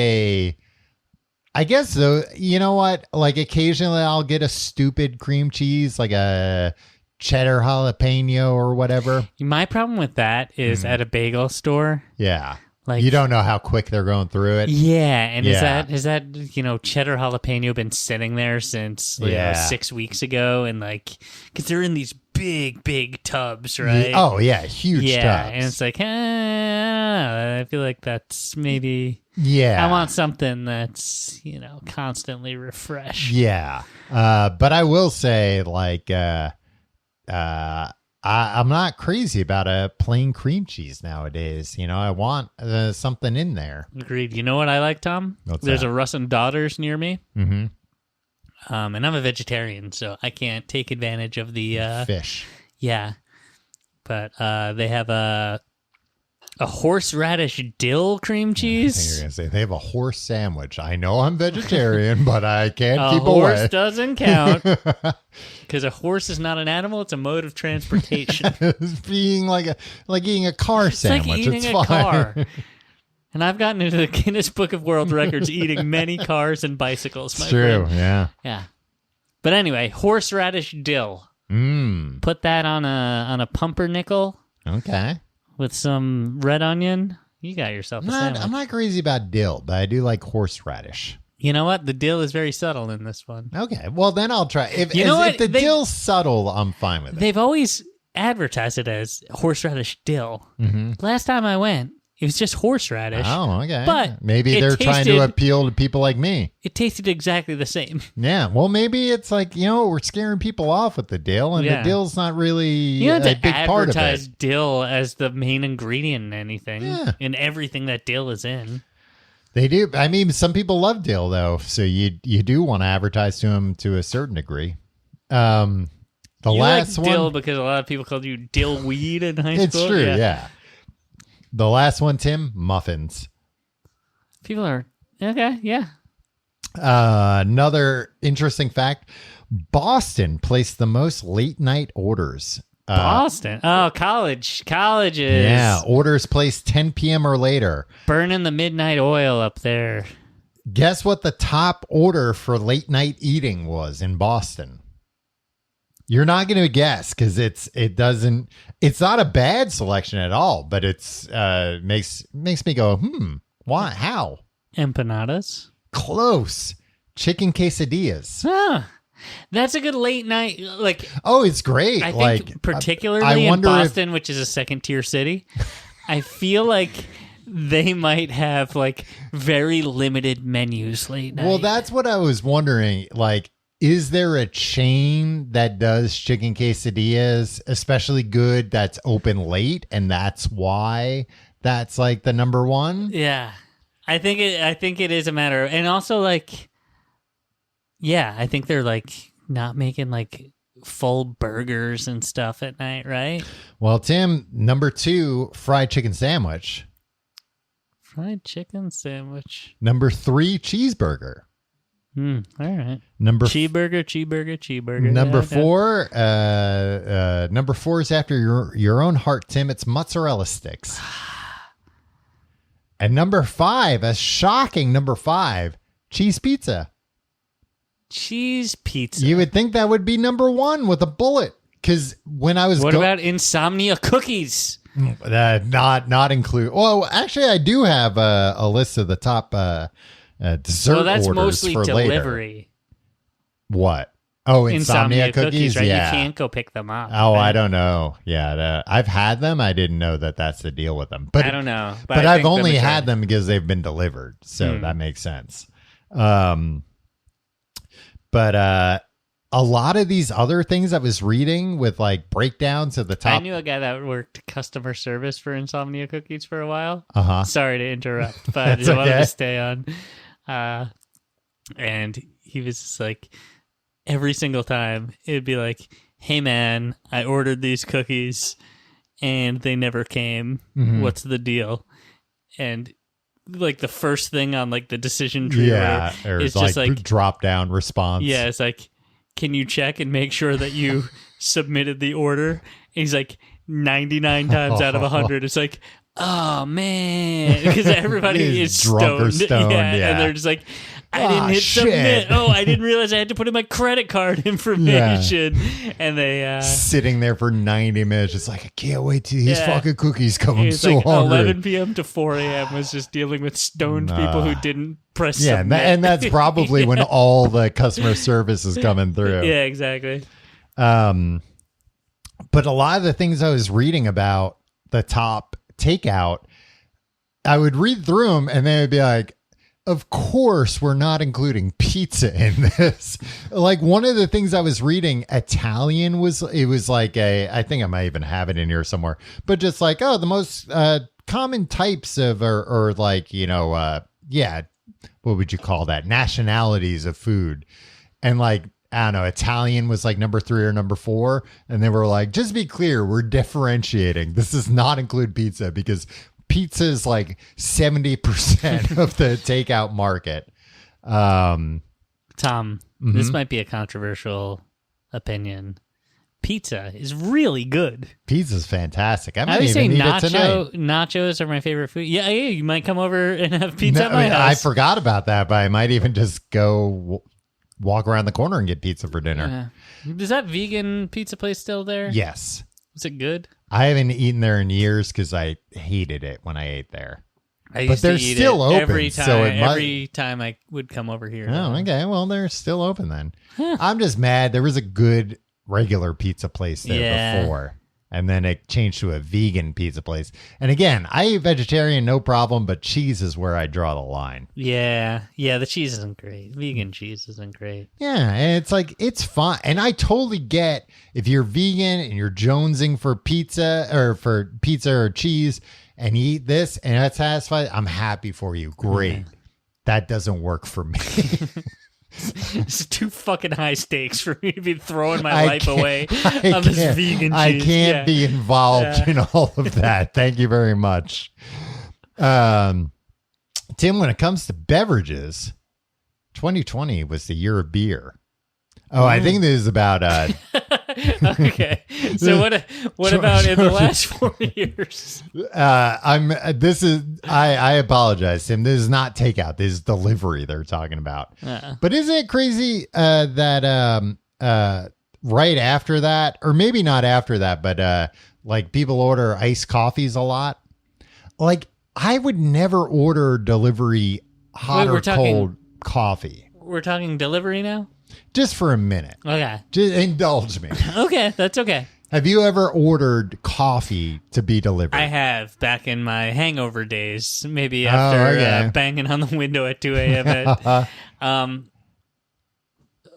I guess though, you know what? Like occasionally I'll get a stupid cream cheese, like a cheddar jalapeno or whatever. My problem with that is at a bagel store. Yeah. Like, you don't know how quick they're going through it. Yeah, and is that cheddar jalapeno been sitting there since 6 weeks ago, and like because they're in these big tubs, right? Oh yeah, huge tubs. And it's like I feel like that's maybe I want something that's constantly refreshed. Yeah, but I will say like I'm not crazy about a plain cream cheese nowadays. I want something in there. Agreed. You know what I like, Tom? There's a Russ and Daughters near me. Mm-hmm. And I'm a vegetarian, so I can't take advantage of the fish. Yeah. But they have a horseradish dill cream cheese. I think you're going to say they have a horse sandwich. I know I'm vegetarian, but I can't keep away. A horse doesn't count. Because a horse is not an animal; it's a mode of transportation. It's being like eating a car sandwich. Like eating a car. And I've gotten into the Guinness Book of World Records eating many cars and bicycles. It's true. Friend. Yeah. But anyway, horseradish dill. Put that on a pumpernickel. Okay. With some red onion. You got yourself a sandwich. I'm not crazy about dill, but I do like horseradish. You know what? The dill is very subtle in this one. Okay. Well, then I'll try. If the dill's subtle, I'm fine with it. They've always advertised it as horseradish dill. Mm-hmm. Last time I went, it was just horseradish. Oh, okay. But maybe they're trying to appeal to people like me. It tasted exactly the same. Yeah. Well, maybe it's like, we're scaring people off with the dill, and the dill's not really a big part of it. You don't have to advertise dill as the main ingredient in anything. Yeah. In everything that dill is in. They do. I mean, some people love dill, though, so you do want to advertise to them to a certain degree. The last like dill because a lot of people called you dill weed in high school. It's true, yeah. The last one, Tim, muffins. People are okay, yeah. Another interesting fact: Boston placed the most late night orders. Boston? Colleges. Yeah, orders placed 10 p.m. or later. Burning the midnight oil up there. Guess what the top order for late night eating was in Boston? You're not going to guess because it's not a bad selection at all, but it's makes me go, why? How? Empanadas. Close. Chicken quesadillas. That's a good late night. It's great. I think particularly in Boston, which is a second tier city, I feel like they might have very limited menus late night. Well, that's what I was wondering. Is there a chain that does chicken quesadillas especially good that's open late, and that's why that's the number one? Yeah, I think it is a matter of, and also I think they're not making full burgers and stuff at night, right? Well, Tim, number 2, fried chicken sandwich. Fried chicken sandwich. Number 3, cheeseburger. All right. Cheeseburger. Number 4, number 4 is after your own heart, Tim. It's mozzarella sticks. And number 5, a shocking number 5, cheese pizza. Cheese pizza. You would think that would be number 1 with a bullet. Because when I was... What about insomnia cookies? Not include... Well, actually, I do have a list of the top dessert orders for later. Well, that's mostly delivery. What? Oh, Insomnia cookies, right? Yeah. You can't go pick them up. Oh, right? I don't know. Yeah, I've had them. I didn't know that that's the deal with them. But I don't know. But I've only had them because they've been delivered, so that makes sense. But a lot of these other things I was reading with like breakdowns of the top. I knew a guy that worked customer service for Insomnia Cookies for a while. Sorry to interrupt, but I just wanted to stay on. And he was just like, every single time it'd be like, hey man, I ordered these cookies and they never came. What's the deal? And like the first thing on like the decision tree or is like just like drop down response. Yeah, it's like, can you check and make sure that you submitted the order? And he's like 99 times out of 100 it's like, oh man, because everybody is drunk or stoned. Yeah, and they're just like, I didn't hit submit. Oh, I didn't realize I had to put in my credit card information. And they sitting there for 90 minutes. It's like, I can't wait till these fucking cookies come. I'm so like hungry. 11 p.m. to 4 a.m. was just dealing with stoned people who didn't press submit. And that's probably when all the customer service is coming through. Yeah, exactly. But a lot of the things I was reading about the top takeout, I would read through them and they would be like, of course, we're not including pizza in this. Like one of the things I was reading, Italian was like I think I might even have it in here somewhere, but just like, the most common types of, or like, what would you call that? Nationalities of food. And like, I don't know, Italian was like number 3 or number 4. And they were like, just be clear, we're differentiating. This does not include pizza because pizza is like 70% of the takeout market. Tom, this might be a controversial opinion. Pizza is really good. Pizza's fantastic. I would say eat it tonight. Nachos are my favorite food. Yeah, you might come over and have pizza at my house. I forgot about that, but I might even just go walk around the corner and get pizza for dinner. Is that vegan pizza place still there? Yes. Is it good? I haven't eaten there in years because I hated it when I ate there. But they're still open every time. So every time I would come over here. Oh, okay. Well, they're still open then. I'm just mad. There was a good regular pizza place there before, and then it changed to a vegan pizza place. And again, I eat vegetarian, no problem, but cheese is where I draw the line. Yeah, the cheese isn't great. Vegan cheese isn't great. Yeah, and it's like, it's fine. And I totally get if you're vegan and you're jonesing for pizza or cheese and you eat this and that's satisfied, I'm happy for you. Great. Yeah. That doesn't work for me. It's too fucking high stakes for me to be throwing my life away on this vegan cheese. I can't be involved in all of that. Thank you very much. Tim, when it comes to beverages, 2020 was the year of beer. Oh, I think this is about... Okay. So what about in the last 4 years? I apologize, Tim. This is not takeout. This is delivery they're talking about. But isn't it crazy that right after that, or maybe not after that, but like people order iced coffees a lot? Like I would never order delivery hot or cold coffee. We're talking delivery now? Just for a minute. Okay. Just indulge me. Okay, that's okay. Have you ever ordered coffee to be delivered? I have, back in my hangover days. Maybe after banging on the window at 2 a.m.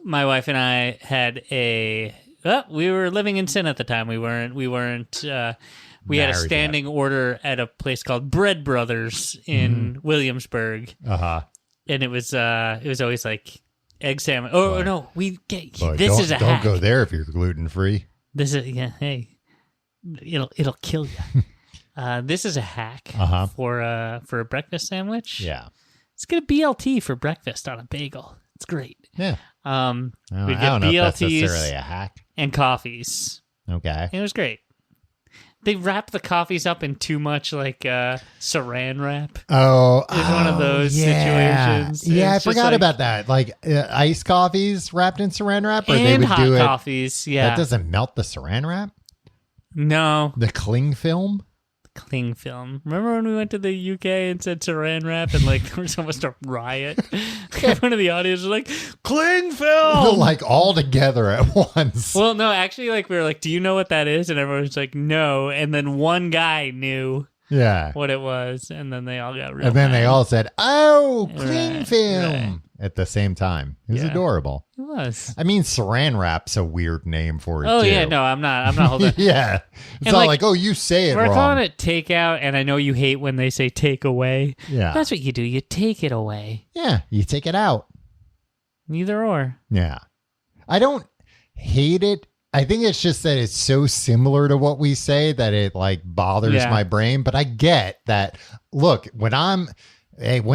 My wife and I had we were living in sin at the time. We weren't. We had a standing order at a place called Bread Brothers in Williamsburg. And it was always like egg sandwich. Oh, no, this is a hack. Don't go there if you're gluten free. This is hey, it'll kill you. This is a hack for a breakfast sandwich. Yeah, let's get a BLT for breakfast on a bagel. It's great. Yeah. We I get don't know if that's BLTs necessarily a hack. And coffees. Okay. And it was great. They wrap the coffees up in too much like saran wrap. Oh, it's one of those situations. Yeah, I forgot about that. Like iced coffees wrapped in saran wrap, or they would hot do it. Coffees, yeah. That doesn't melt the saran wrap. No, the cling film. cling film. Remember when we went to the UK and said saran wrap and like there was almost a riot? One of the audience was like, cling film! Like all together at once. Well, no, actually, like we were like, do you know what that is? And everyone was like, no. And then one guy knew what it was, and then they all got real And then mad. they all said, oh, cling film. Right. At the same time. It was adorable. It was. I mean, saran wrap's a weird name for it, Oh, too. yeah, no, I'm not holding Yeah. It's And, not like, like, oh, you say it We're wrong. calling it takeout, and I know you hate when they say take away. Yeah. That's what you do. You take it away. Yeah, you take it out. Neither or. Yeah. I don't hate it. I think it's just that it's so similar to what we say that it like bothers my brain. But I get that. Look, when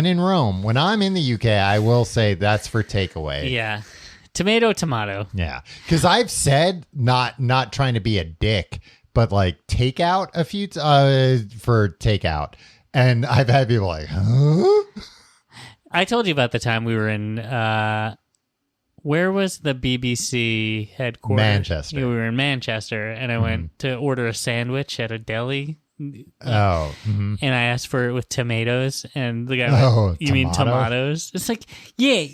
in Rome, when I'm in the UK, I will say that's for takeaway. Yeah. Tomato. Yeah. Because I've said, not trying to be a dick, but like takeout a few for takeout. And I've had people like, huh? I told you about the time we were in, where was the BBC headquarters? Manchester. Yeah, we were in Manchester, and I went to order a sandwich at a deli. Oh. Mm-hmm. And I asked for it with tomatoes, and the guy went, you mean tomatoes? It's like, yeah,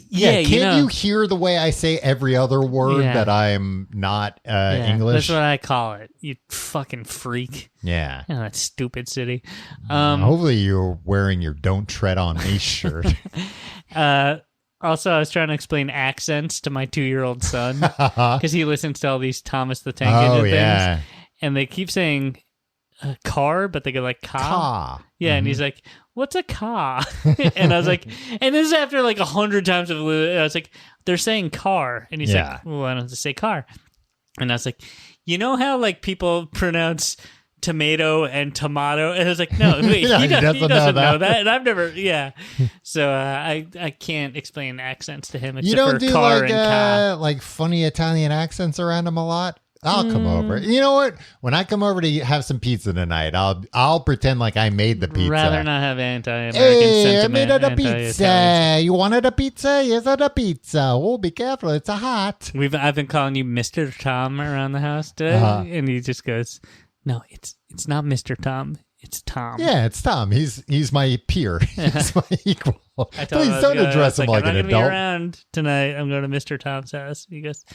Can't you hear the way I say every other word that I'm not English? That's what I call it. You fucking freak. Yeah. That stupid city. Hopefully you're wearing your "Don't Tread on Me" shirt. Also, I was trying to explain accents to my 2-year-old son because he listens to all these Thomas the Tank Engine things, and they keep saying car, but they go like ka. Yeah, and he's like, "What's a ka?" And I was like, and this is after like 100 times of I was like, "They're saying car," and he's like, "Well, why don't they say car?" And I was like, "You know how like people pronounce tomato and tomato?" And I was like, "No, wait, he doesn't know that." And I've never, So I can't explain accents to him except you don't for do car like and ka. like funny Italian accents around him a lot. I'll come over. You know what? When I come over to have some pizza tonight, I'll pretend like I made the pizza. Rather not have anti-American I sentiment. made a pizza. You wanted a pizza? Here's a pizza. Oh, be careful. It's a hot. I've been calling you Mr. Tom around the house today, and he just goes, "No, it's not Mr. Tom. It's Tom." Yeah, it's Tom. He's my peer. He's my equal. I told Please don't address him like an I'm not adult. gonna be around tonight. I'm going to Mr. Tom's house. He goes,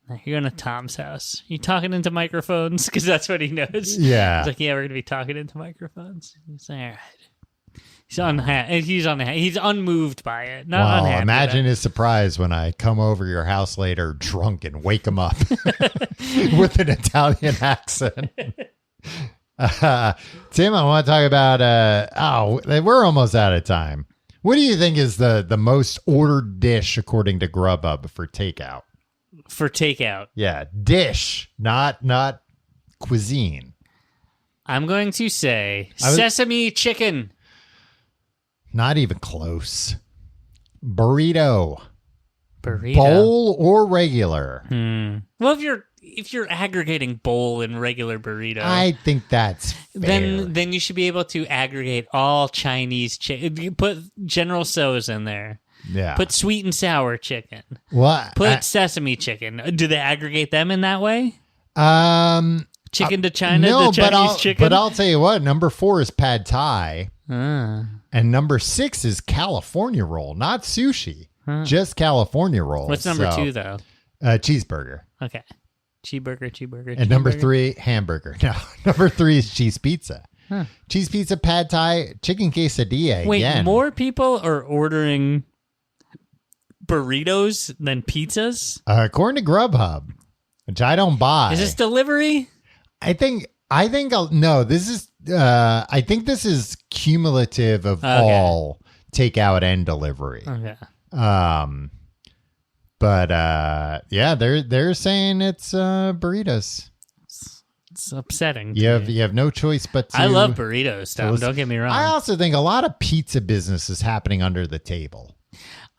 "No, you're going to Tom's house. You talking into microphones?" Because that's what he knows. Yeah. He's like, "Yeah, we're going to be talking into microphones." He's like, "All right." He's unmoved by it. Not unhappy. Imagine his surprise when I come over your house later drunk and wake him up with an Italian accent. Tim, I want to talk about, we're almost out of time. What do you think is the most ordered dish according to Grubhub for takeout? For takeout. Yeah, dish, not cuisine. I'm going to say sesame chicken. Not even close. Burrito. Bowl or regular? Well, if you're aggregating bowl and regular burrito, I think that's fair. Then you should be able to aggregate all Chinese chicken. You put General Tso's in there. Yeah. Put sweet and sour chicken. What? Put sesame chicken. Do they aggregate them in that way? Chicken to China, no, the Chinese chicken? But I'll tell you what, number 4 is pad thai. And number 6 is California roll, not sushi. Just California roll. What's number 2, though? Cheeseburger. Okay. Cheeseburger. And number 3, hamburger. No, number 3 is cheese pizza. Cheese pizza, pad thai, chicken quesadilla. Wait, again. More people are ordering burritos than pizzas? According to Grubhub, which I don't buy. Is this delivery? I think no, this is I think this is cumulative of all takeout and delivery. Okay. But yeah, they're saying it's burritos. It's upsetting. You have no choice but to. I love burritos, Tom. Don't get me wrong. I also think a lot of pizza business is happening under the table.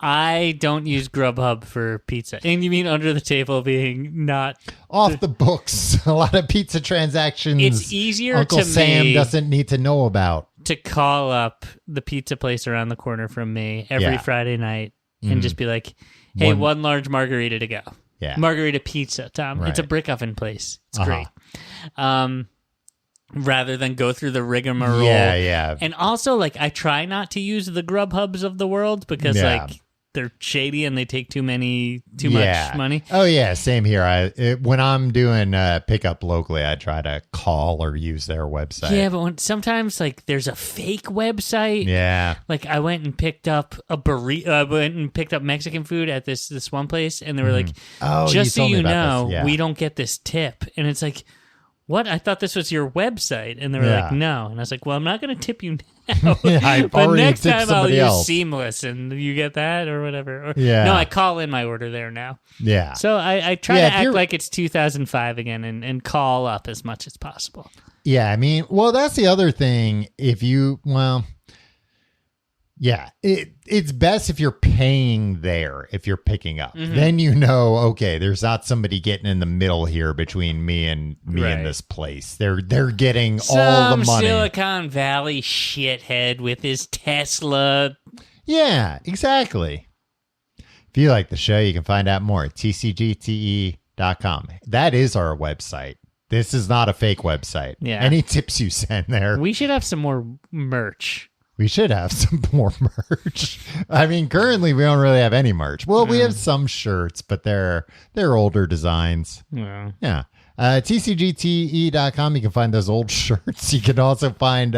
I don't use Grubhub for pizza. And you mean under the table being not off the books? A lot of pizza transactions. It's easier Uncle to Sam me doesn't need to know about. To call up the pizza place around the corner from me every Friday night and just be like, "Hey, one large margarita to go." Yeah. Margarita pizza, Tom. Right. It's a brick oven place. It's great. rather than go through the rigmarole. Yeah. And also, like, I try not to use the Grubhubs of the world because, like, they're shady and they take too much money. Oh yeah, same here. When I'm doing pickup locally, I try to call or use their website. Yeah, but sometimes like there's a fake website. Yeah. Like I went and picked up a burrito. I went and picked up Mexican food at this one place, and they were like, "Just so you know, we don't get this tip." And it's like, what? I thought this was your website. And they were like, no. And I was like, well, I'm not going to tip you now. But next time I'll use Seamless and you get that or whatever. Or, no, I call in my order there now. Yeah. So I try to act like it's 2005 again and call up as much as possible. Yeah, I mean, well, that's the other thing. It's best if you're paying there, if you're picking up. Mm-hmm. Then you know, okay, there's not somebody getting in the middle here between me and this place. They're getting all the money. Some Silicon Valley shithead with his Tesla. Yeah, exactly. If you like the show, you can find out more at tcgte.com. That is our website. This is not a fake website. Yeah. Any tips you send there. We should have some more merch. We should have some more merch. I mean, currently we don't really have any merch. Well, we have some shirts, but they're older designs. Yeah. TCGTE.com. You can find those old shirts. You can also find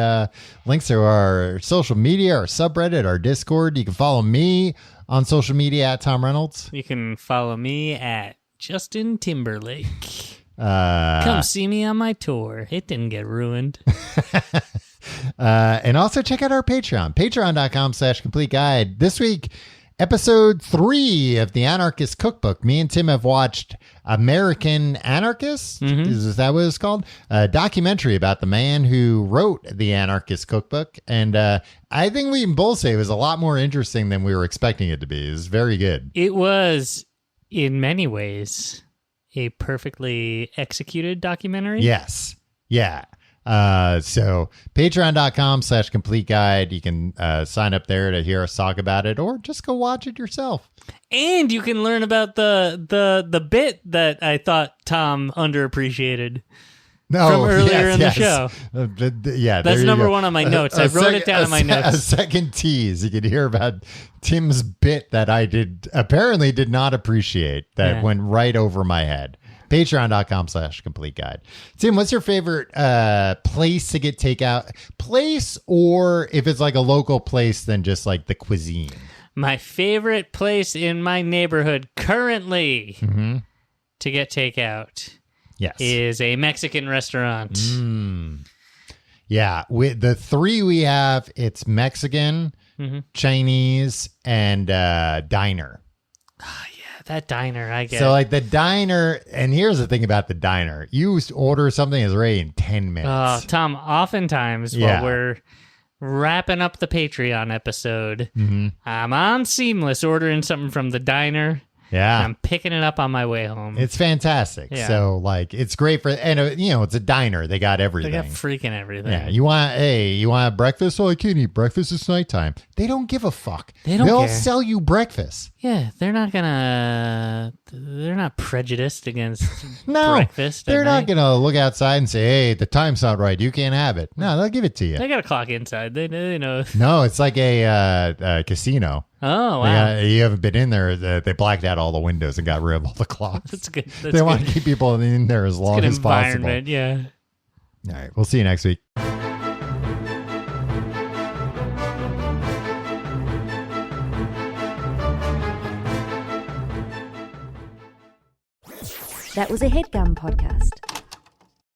links to our social media, our subreddit, our Discord. You can follow me on social media at Tom Reynolds. You can follow me at Justin Timberlake. Come see me on my tour. It didn't get ruined. And also check out our Patreon, patreon.com/complete guide. This week, episode 3 of the Anarchist Cookbook. Me and Tim have watched American Anarchist. Mm-hmm. Is that what it's called? A documentary about the man who wrote the Anarchist Cookbook. And I think we can both say it was a lot more interesting than we were expecting it to be. It was very good. It was, in many ways, a perfectly executed documentary. Yes. Yeah. So patreon.com/complete guide. You can sign up there to hear us talk about it, or just go watch it yourself. And you can learn about the bit that I thought Tom underappreciated from earlier in the show. That's number 1 on my notes. I wrote it down in my notes. A second tease. You could hear about Tim's bit that I apparently did not appreciate that went right over my head. Patreon.com/complete guide. Tim, what's your favorite place to get takeout? Place, or if it's like a local place, then just like the cuisine? My favorite place in my neighborhood currently to get takeout is a Mexican restaurant. Yeah, the 3 we have, it's Mexican, Chinese, and diner. That diner, I get. So, like the diner, and here's the thing about the diner: you order something, it's ready in 10 minutes. Oh, Tom, oftentimes while we're wrapping up the Patreon episode, I'm on Seamless ordering something from the diner. Yeah. I'm picking it up on my way home. It's fantastic. Yeah. So, like, it's great for, and, it's a diner. They got everything. They got freaking everything. Yeah. You want breakfast? Oh, I can't eat breakfast. It's nighttime. They don't give a fuck. They'll care. sell you breakfast. Yeah. They're not prejudiced against breakfast. They're not going to look outside and say, hey, the time's not right. You can't have it. No, they'll give it to you. They got a clock inside. They know. No, it's like a casino. Oh, wow. You haven't been in there. They blacked out all the windows and got rid of all the clocks. That's good. They want to keep people in there as long as possible. Yeah. All right. We'll see you next week. That was a HeadGum podcast.